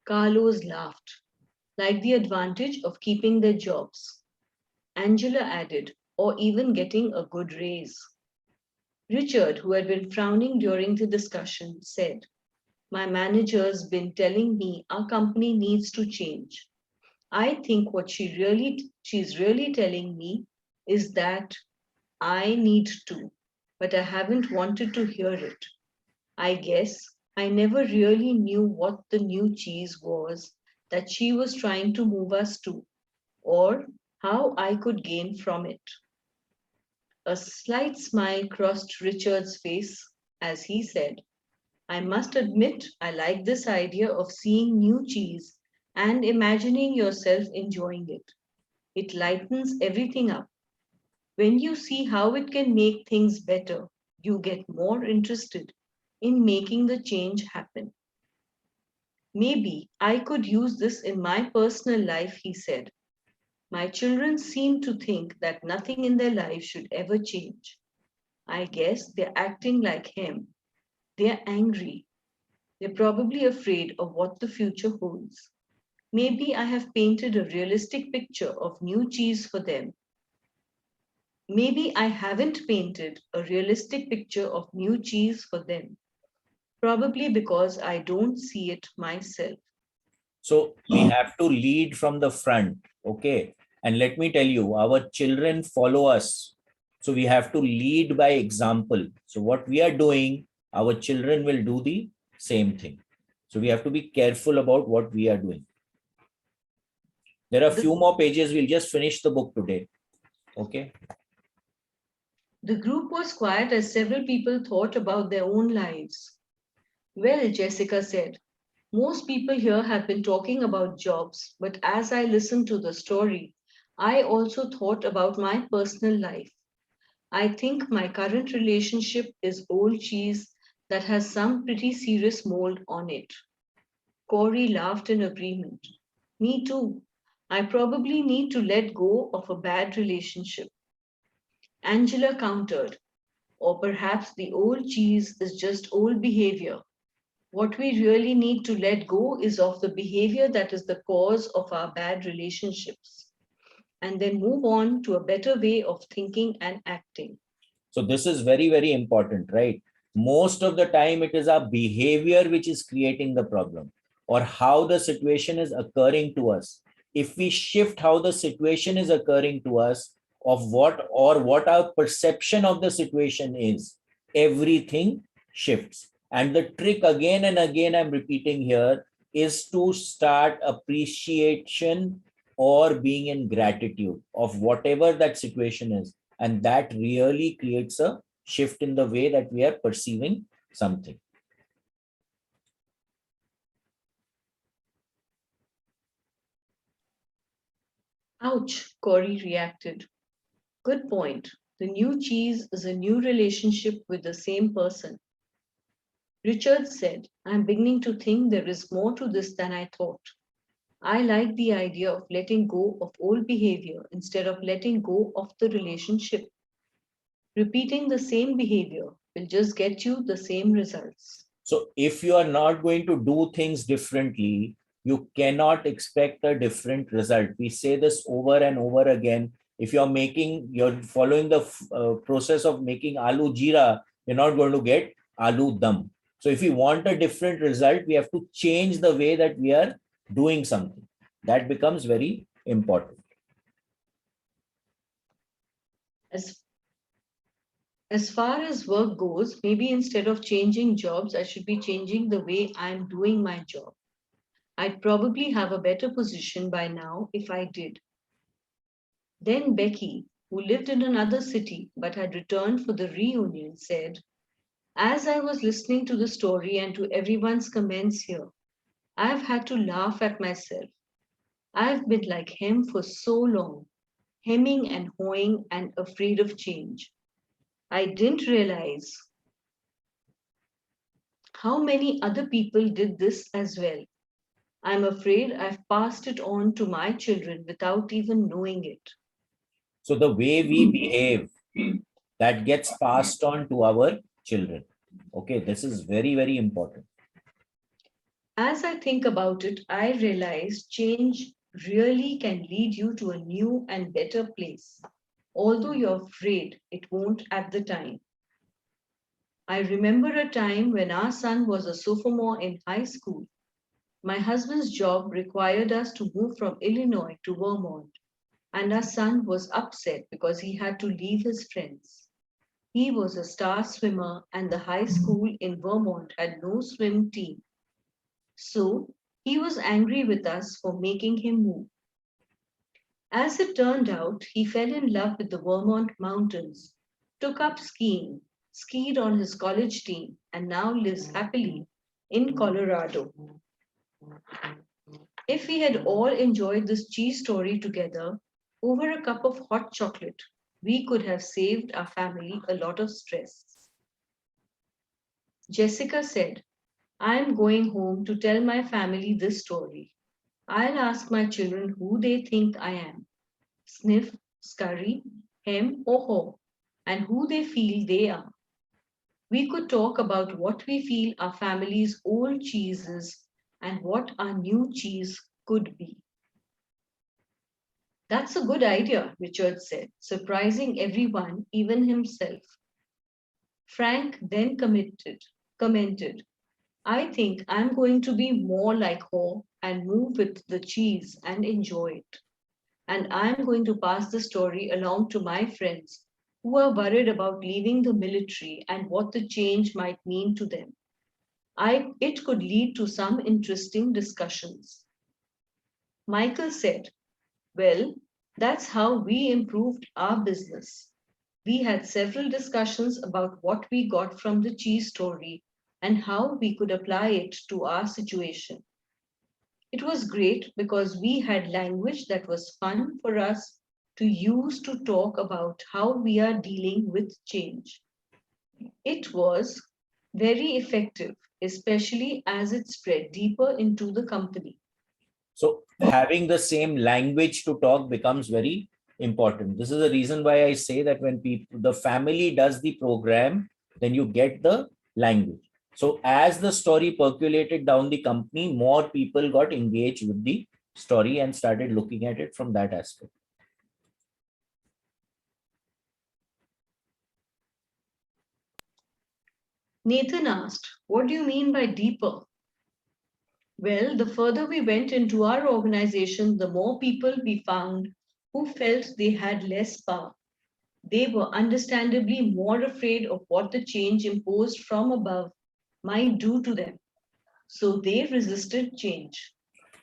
Carlos laughed, like the advantage of keeping their jobs. Angela added, or even getting a good raise. Richard, who had been frowning during the discussion, said, my manager's been telling me our company needs to change. I think what she's really telling me is that I need to, but I haven't wanted to hear it. I guess I never really knew what the new cheese was that she was trying to move us to, or how I could gain from it. A slight smile crossed Richard's face as he said, I must admit, I like this idea of seeing new cheese and imagining yourself enjoying it. It lightens everything up. When you see how it can make things better, you get more interested in making the change happen. Maybe I could use this in my personal life, he said. My children seem to think that nothing in their life should ever change. I guess they're acting like him. They're angry. They're probably afraid of what the future holds. Maybe I have painted a realistic picture of new cheese for them. Maybe I haven't painted a realistic picture of new cheese for them. Probably because I don't see it myself. So we have to lead from the front. Okay. And let me tell you, our children follow us. So we have to lead by example. So what we are doing, our children will do the same thing. So we have to be careful about what we are doing. There are a few more pages. We'll just finish the book today. Okay. The group was quiet as several people thought about their own lives. Well, Jessica said, most people here have been talking about jobs, but as I listened to the story, I also thought about my personal life. I think my current relationship is old cheese that has some pretty serious mold on it. Corey laughed in agreement. Me too. I probably need to let go of a bad relationship. Angela countered. Or perhaps the old cheese is just old behavior. What we really need to let go is of the behavior that is the cause of our bad relationships, and then move on to a better way of thinking and acting. So this is very, very important, right? Most of the time, it is our behavior which is creating the problem, or how the situation is occurring to us. If we shift how the situation is occurring to us, of what our perception of the situation is, everything shifts. And the trick, again and again, I'm repeating here, is to start appreciation or being in gratitude of whatever that situation is. And that really creates a shift in the way that we are perceiving something. Ouch, Corey reacted. Good point. The new cheese is a new relationship with the same person. Richard said, I'm beginning to think there is more to this than I thought. I like the idea of letting go of old behavior instead of letting go of the relationship. Repeating the same behavior will just get you the same results. So if you are not going to do things differently, you cannot expect a different result. We say this over and over again. If you're following the process of making aloo jeera, you're not going to get aloo dum. So if we want a different result, we have to change the way that we are doing something. That becomes very important. As far as work goes, maybe instead of changing jobs, I should be changing the way I'm doing my job. I'd probably have a better position by now if I did. Then Becky, who lived in another city but had returned for the reunion, said, as I was listening to the story and to everyone's comments here, I've had to laugh at myself. I've been like him for so long, hemming and hawing and afraid of change. I didn't realize how many other people did this as well. I'm afraid I've passed it on to my children without even knowing it. So the way we behave, that gets passed on to our children. Okay, this is very, very important. As I think about it, I realize change really can lead you to a new and better place, although you're afraid it won't at the time. I remember a time when our son was a sophomore in high school. My husband's job required us to move from Illinois to Vermont, and our son was upset because he had to leave his friends. He was a star swimmer, and the high school in Vermont had no swim team. So he was angry with us for making him move. As it turned out, he fell in love with the Vermont mountains, took up skiing, skied on his college team, and now lives happily in Colorado. If we had all enjoyed this cheese story together over a cup of hot chocolate, we could have saved our family a lot of stress. Jessica said, I am going home to tell my family this story. I'll ask my children who they think I am, Sniff, Scurry, Hem, or Haw, and who they feel they are. We could talk about what we feel our family's old cheese is and what our new cheese could be. That's a good idea, Richard said, surprising everyone, even himself. Frank then commented, I think I'm going to be more like Ho and move with the cheese and enjoy it. And I'm going to pass the story along to my friends who are worried about leaving the military and what the change might mean to them. It could lead to some interesting discussions. Michael said, well, that's how we improved our business. We had several discussions about what we got from the cheese story and how we could apply it to our situation. It was great because we had language that was fun for us to use to talk about how we are dealing with change. It was very effective, especially as it spread deeper into the company. So having the same language to talk becomes very important. This is the reason why I say that when the family does the program, then you get the language. So as the story percolated down the company, more people got engaged with the story and started looking at it from that aspect. Nathan asked, what do you mean by deeper? Well, the further we went into our organization, the more people we found who felt they had less power. They were understandably more afraid of what the change imposed from above might do to them. So they resisted change.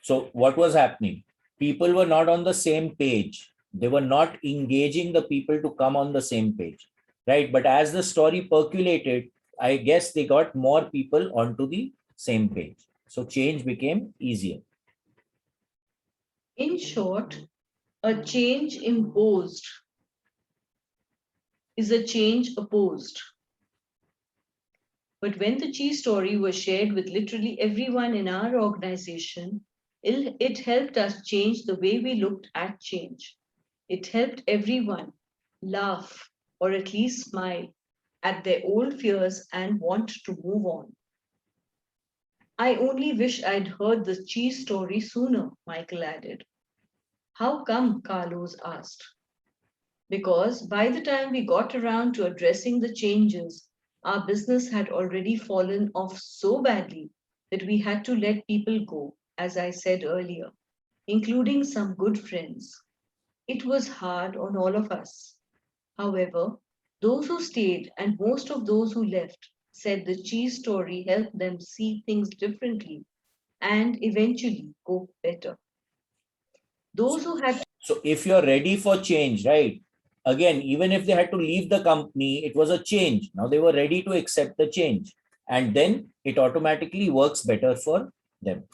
So what was happening? People were not on the same page. They were not engaging the people to come on the same page, right? But as the story percolated, I guess they got more people onto the same page. So change became easier. In short, a change imposed is a change opposed. But when the cheese story was shared with literally everyone in our organization, it helped us change the way we looked at change. It helped everyone laugh or at least smile at their old fears and want to move on. I only wish I'd heard the cheese story sooner, Michael added. How come? Carlos asked. Because by the time we got around to addressing the changes, our business had already fallen off so badly that we had to let people go, as I said earlier, including some good friends. It was hard on all of us. However, those who stayed and most of those who left said the cheese story helped them see things differently and eventually go better. Those who had So if you're ready for change, right? Again, even if they had to leave the company, it was a change. Now they were ready to accept the change. And then it automatically works better for them.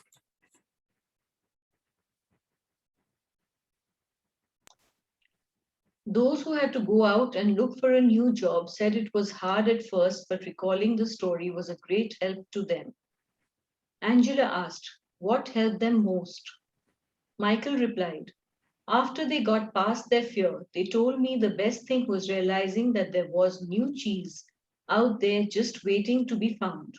Those who had to go out and look for a new job said it was hard at first, but recalling the story was a great help to them. Angela asked, what helped them most? Michael replied, after they got past their fear, they told me the best thing was realizing that there was new cheese out there just waiting to be found.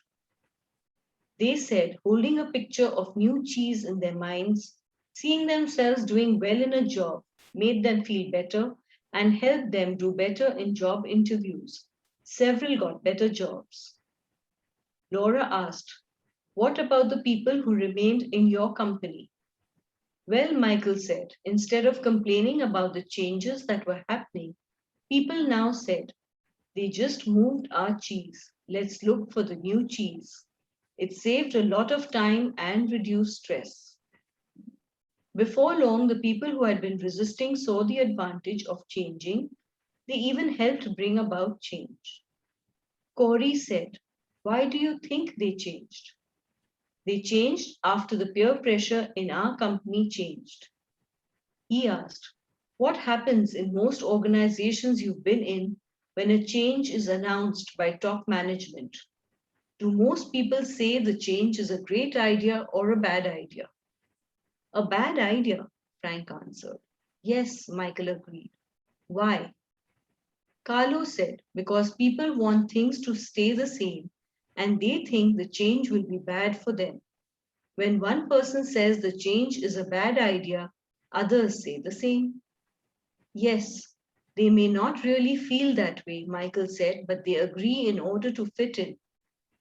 They said holding a picture of new cheese in their minds, seeing themselves doing well in a job, made them feel better and helped them do better in job interviews. Several got better jobs. Laura asked, what about the people who remained in your company? Well, Michael said, instead of complaining about the changes that were happening, people now said, they just moved our cheese. Let's look for the new cheese. It saved a lot of time and reduced stress. Before long, the people who had been resisting saw the advantage of changing. They even helped bring about change. Corey said, "Why do you think they changed?" "They changed after the peer pressure in our company changed." He asked, "What happens in most organizations you've been in when a change is announced by top management? Do most people say the change is a great idea or a bad idea?" "A bad idea," Frank answered. "Yes," Michael agreed. "Why?" Carlo said, "Because people want things to stay the same and they think the change will be bad for them. When one person says the change is a bad idea, others say the same." "Yes, they may not really feel that way," Michael said, "but they agree in order to fit in.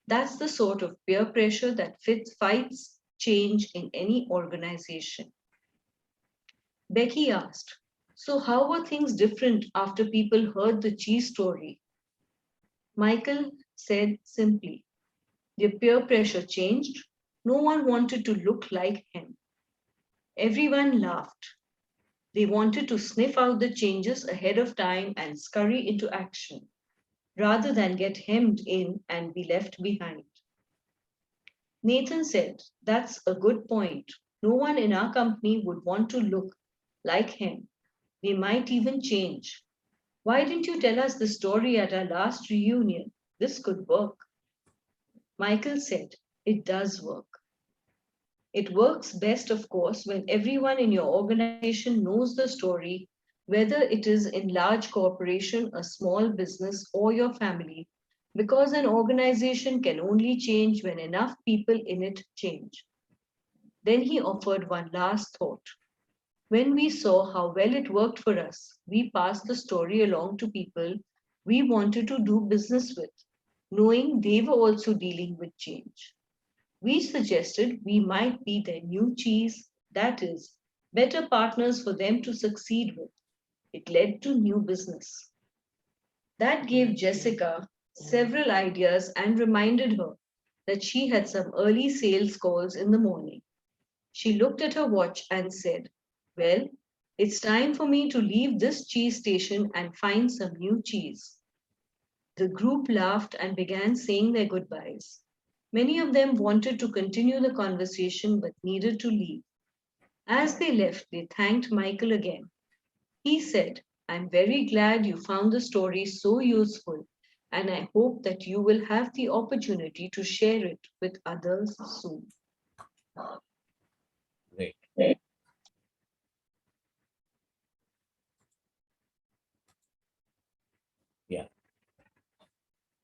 That's the sort of peer pressure that fights change in any organization." Becky asked, "So, how were things different after people heard the cheese story?" Michael said simply, "Their peer pressure changed. No one wanted to look like him." Everyone laughed. They wanted to sniff out the changes ahead of time and scurry into action, rather than get hemmed in and be left behind. Nathan said, "That's a good point. No one in our company would want to look like him. They might even change. Why didn't you tell us the story at our last reunion? This could work." Michael said, "It does work. It works best, of course, when everyone in your organization knows the story, whether it is in large corporation, a small business, or your family, because an organization can only change when enough people in it change." Then he offered one last thought. "When we saw how well it worked for us, we passed the story along to people we wanted to do business with, knowing they were also dealing with change. We suggested we might be their new cheese, that is, better partners for them to succeed with. It led to new business." That gave Jessica several ideas and reminded her that she had some early sales calls in the morning. She looked at her watch and said, "Well, it's time for me to leave this cheese station and find some new cheese." The group laughed and began saying their goodbyes. Many of them wanted to continue the conversation but needed to leave. As they left, they thanked Michael again. He said, "I'm very glad you found the story so useful, and I hope that you will have the opportunity to share it with others soon." Great. Yeah.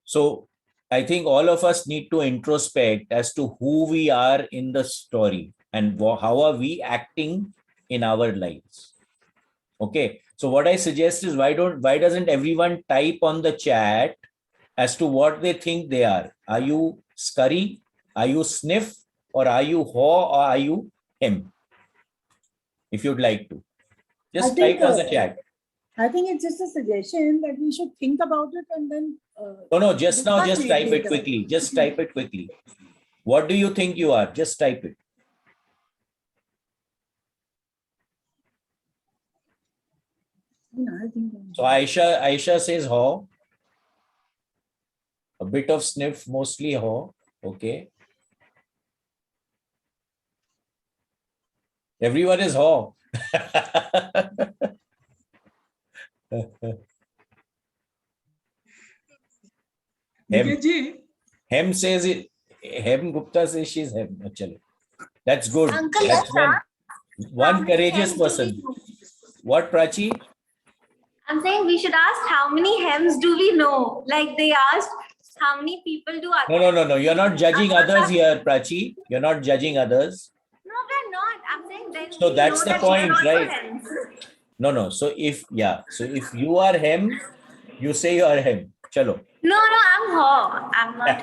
So I think all of us need to introspect as to who we are in the story and how are we acting in our lives. Okay. So what I suggest is why doesn't everyone type on the chat as to what they think they are? Are you scurry? Are you sniff? Or are you haw? Or are you him? If you'd like to. Just type on the chat. I think it's just a suggestion that we should think about it and then. No, just now, discuss just it type it later. quickly. Just type it quickly. What do you think you are? Just type it. I think So Aisha says haw. A bit of sniff, mostly haw. Okay. Everyone is haw. Hem says it. Hem Gupta says she's hem. Chalo. That's good. Uncle, That's one courageous hems do we person. know? What, Prachi? I'm saying we should ask how many hems do we know? Like they asked how many people do No. You're not judging others here, Prachi. You're not judging others. No, we're not. I'm saying then So we that's know the that we are point, also right? hems. No. So if you are hem, you say you are hem. Chalo. No, I'm ho. I'm not.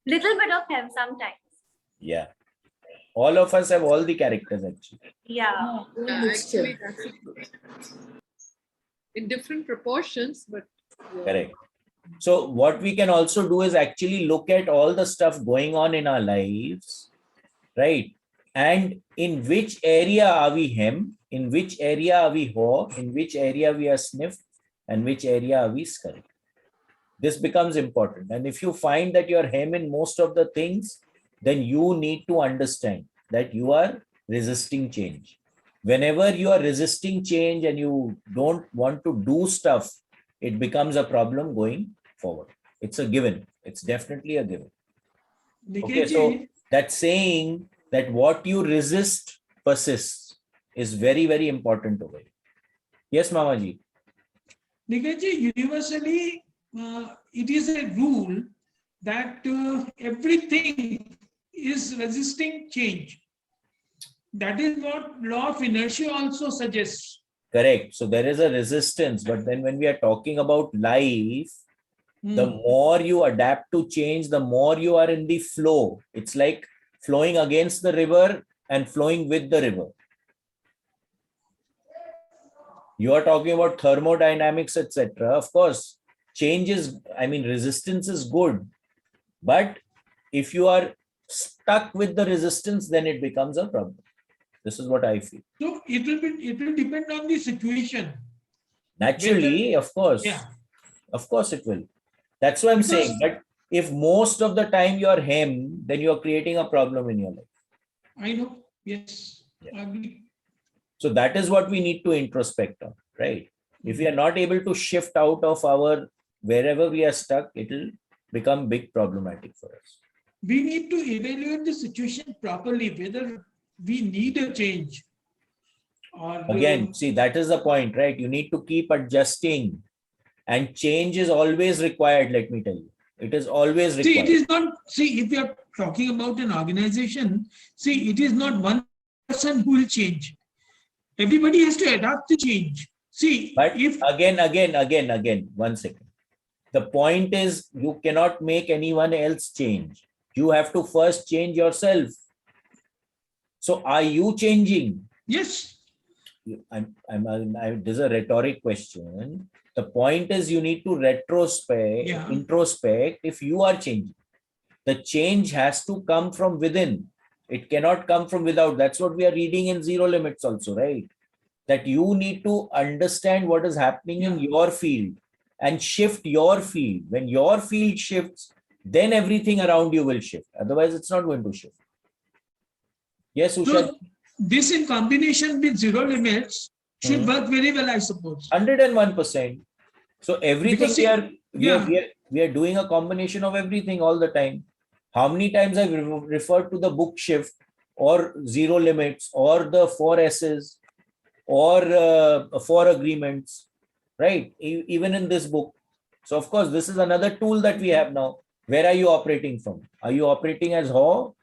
Little bit of hem sometimes. Yeah. All of us have all the characters actually. Yeah. Actually, that's the truth. In different proportions, but Correct. So what we can also do is actually look at all the stuff going on in our lives, right? And in which area are we hem? in which area are we ho, in which area we are sniff, and which area are we scurry. This becomes important. And if you find that you're hem in most of the things, then you need to understand that you are resisting change. Whenever you are resisting change and you don't want to do stuff, it becomes a problem going forward. It's a given. It's definitely a given. Okay, so that saying that what you resist persists is very, very important over here. Yes, Mamaji. Nikhaji, universally, it is a rule that everything is resisting change. That is what law of inertia also suggests. Correct. So there is a resistance, but then when we are talking about life, the Hmm. more you adapt to change, the more you are in the flow. It's like flowing against the river and flowing with the river. You are talking about thermodynamics, etc. Of course, change is, I mean, resistance is good. But if you are stuck with the resistance, then it becomes a problem. This is what I feel. So it will depend on the situation. Naturally, of course. Yeah. Of course it will. That's what I'm saying. But if most of the time you're hem, then you're creating a problem in your life. I know. Yes. Yeah. Agree. So that is what we need to introspect on, right? If we are not able to shift out of our wherever we are stuck, it will become big problematic for us. We need to evaluate the situation properly, whether we need a change or Again, see, that is the point, right? You need to keep adjusting, and change is always required. Let me tell you, it is always see, required. it is not, see, if we are talking about an organization, see, it is not one person who will change. Everybody has to adapt to change. See, But if again, 1 second. The point is, you cannot make anyone else change. You have to first change yourself. So are you changing? yes, This is a rhetoric question. The point is, you need to Yeah. introspect if you are changing. The change has to come from within. It cannot come from without. That's what we are reading in Zero Limits also, right? That you need to understand what is happening in Yeah. your field and shift your field. When your field shifts, then everything around you will shift. Otherwise, it's not going to shift. Yes, Usha? so this in combination with Zero Limits should Mhm. work very well, I suppose. 101%. So everything Because see, we are doing a combination of everything all the time. How many times I've referred to the book shift or Zero Limits or the 4 S's or 4 agreements, right? Even in this book. So of course, this is another tool that we have now. Where are you operating from? Are you operating as Ho?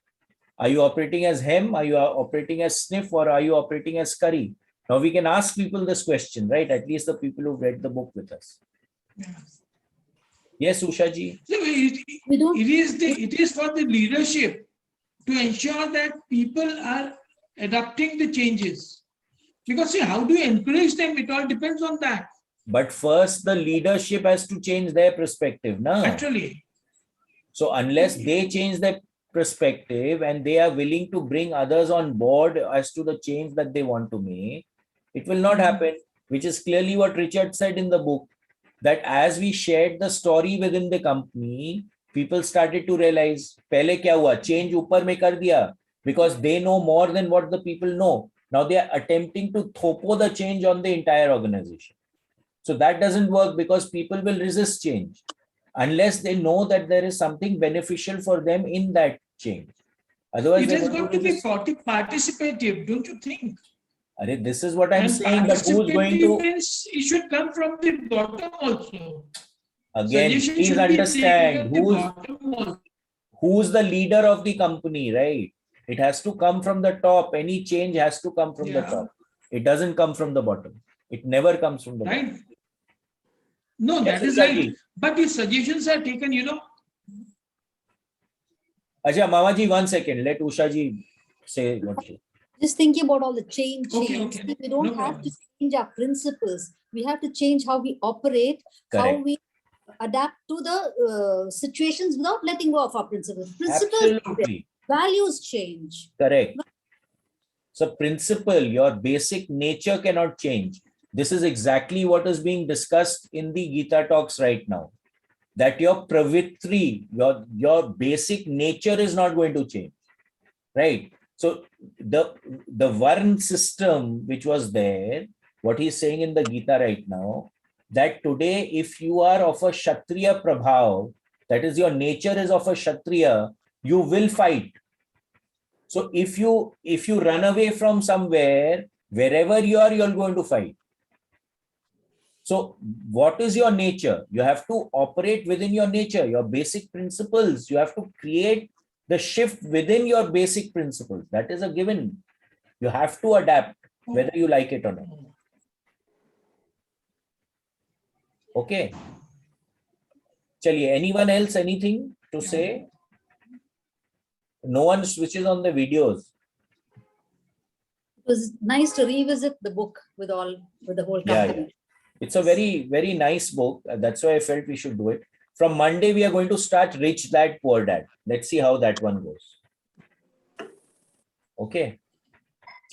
Are you operating as hem? Are you operating as sniff? Or are you operating as curry? Now we can ask people this question, right? At least the people who've read the book with us. Yeah. Yes, Usha ji. So it is for the leadership to ensure that people are adapting the changes. Because see, how do you encourage them? It all depends on that. But first, the leadership has to change their perspective. No? Actually, So unless they change their perspective and they are willing to bring others on board as to the change that they want to make, it will not happen, which is clearly what Richard said in the book, that as we shared the story within the company, people started to realize, pehle kya hua? Change upar mein kar diya, because they know more than what the people know. Now they are attempting to thopo the change on the entire organization. So that doesn't work because people will resist change unless they know that there is something beneficial for them in that change. Otherwise, it they're has going got to be resist. participative, don't you think? This is what I'm And saying, that who's going participative to, means it should come from the bottom also. again, Suggestion please should be taken understand at the bottom also. who's the leader of the company, right? It has to come from the top. Any change has to come from the Yeah. top. It doesn't come from the bottom. It never comes from the bottom. Right? No, Yes, that is Usha right. ji. But the suggestions are taken, Acha, Mamaji, 1 second. Let Usha ji say what she. Just thinking about all the change. Okay, change. okay. We don't No have problem. to change our principles. We have to change how we operate, how Correct. we adapt to the situations without letting go of our principles. Principles, Absolutely. values change. Correct. So principle, your basic nature cannot change. This is exactly what is being discussed in the Gita talks right now. That your pravitri, your basic nature is not going to change. Right? So the Varn system which was there, what he's saying in the Gita right now, that today if you are of a Kshatriya prabhav, that is your nature is of a Kshatriya, you will fight. So if you run away from somewhere, wherever you are, you're going to fight. So what is your nature? You have to operate within your nature, your basic principles. You have to create the shift within your basic principles. That is a given. You have to adapt, whether you like it or not. Okay. Chaliye, anyone else, anything to say? No one switches on the videos. It was nice to revisit the book with the whole Yeah, company. It's a very, very nice book. That's why I felt we should do it. From Monday, we are going to start Rich Dad, Poor Dad. Let's see how that one goes. Okay.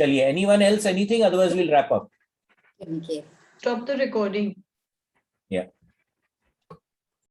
Chaliye, anyone else, anything? Otherwise, we'll wrap up. Okay. Stop the recording. Yeah.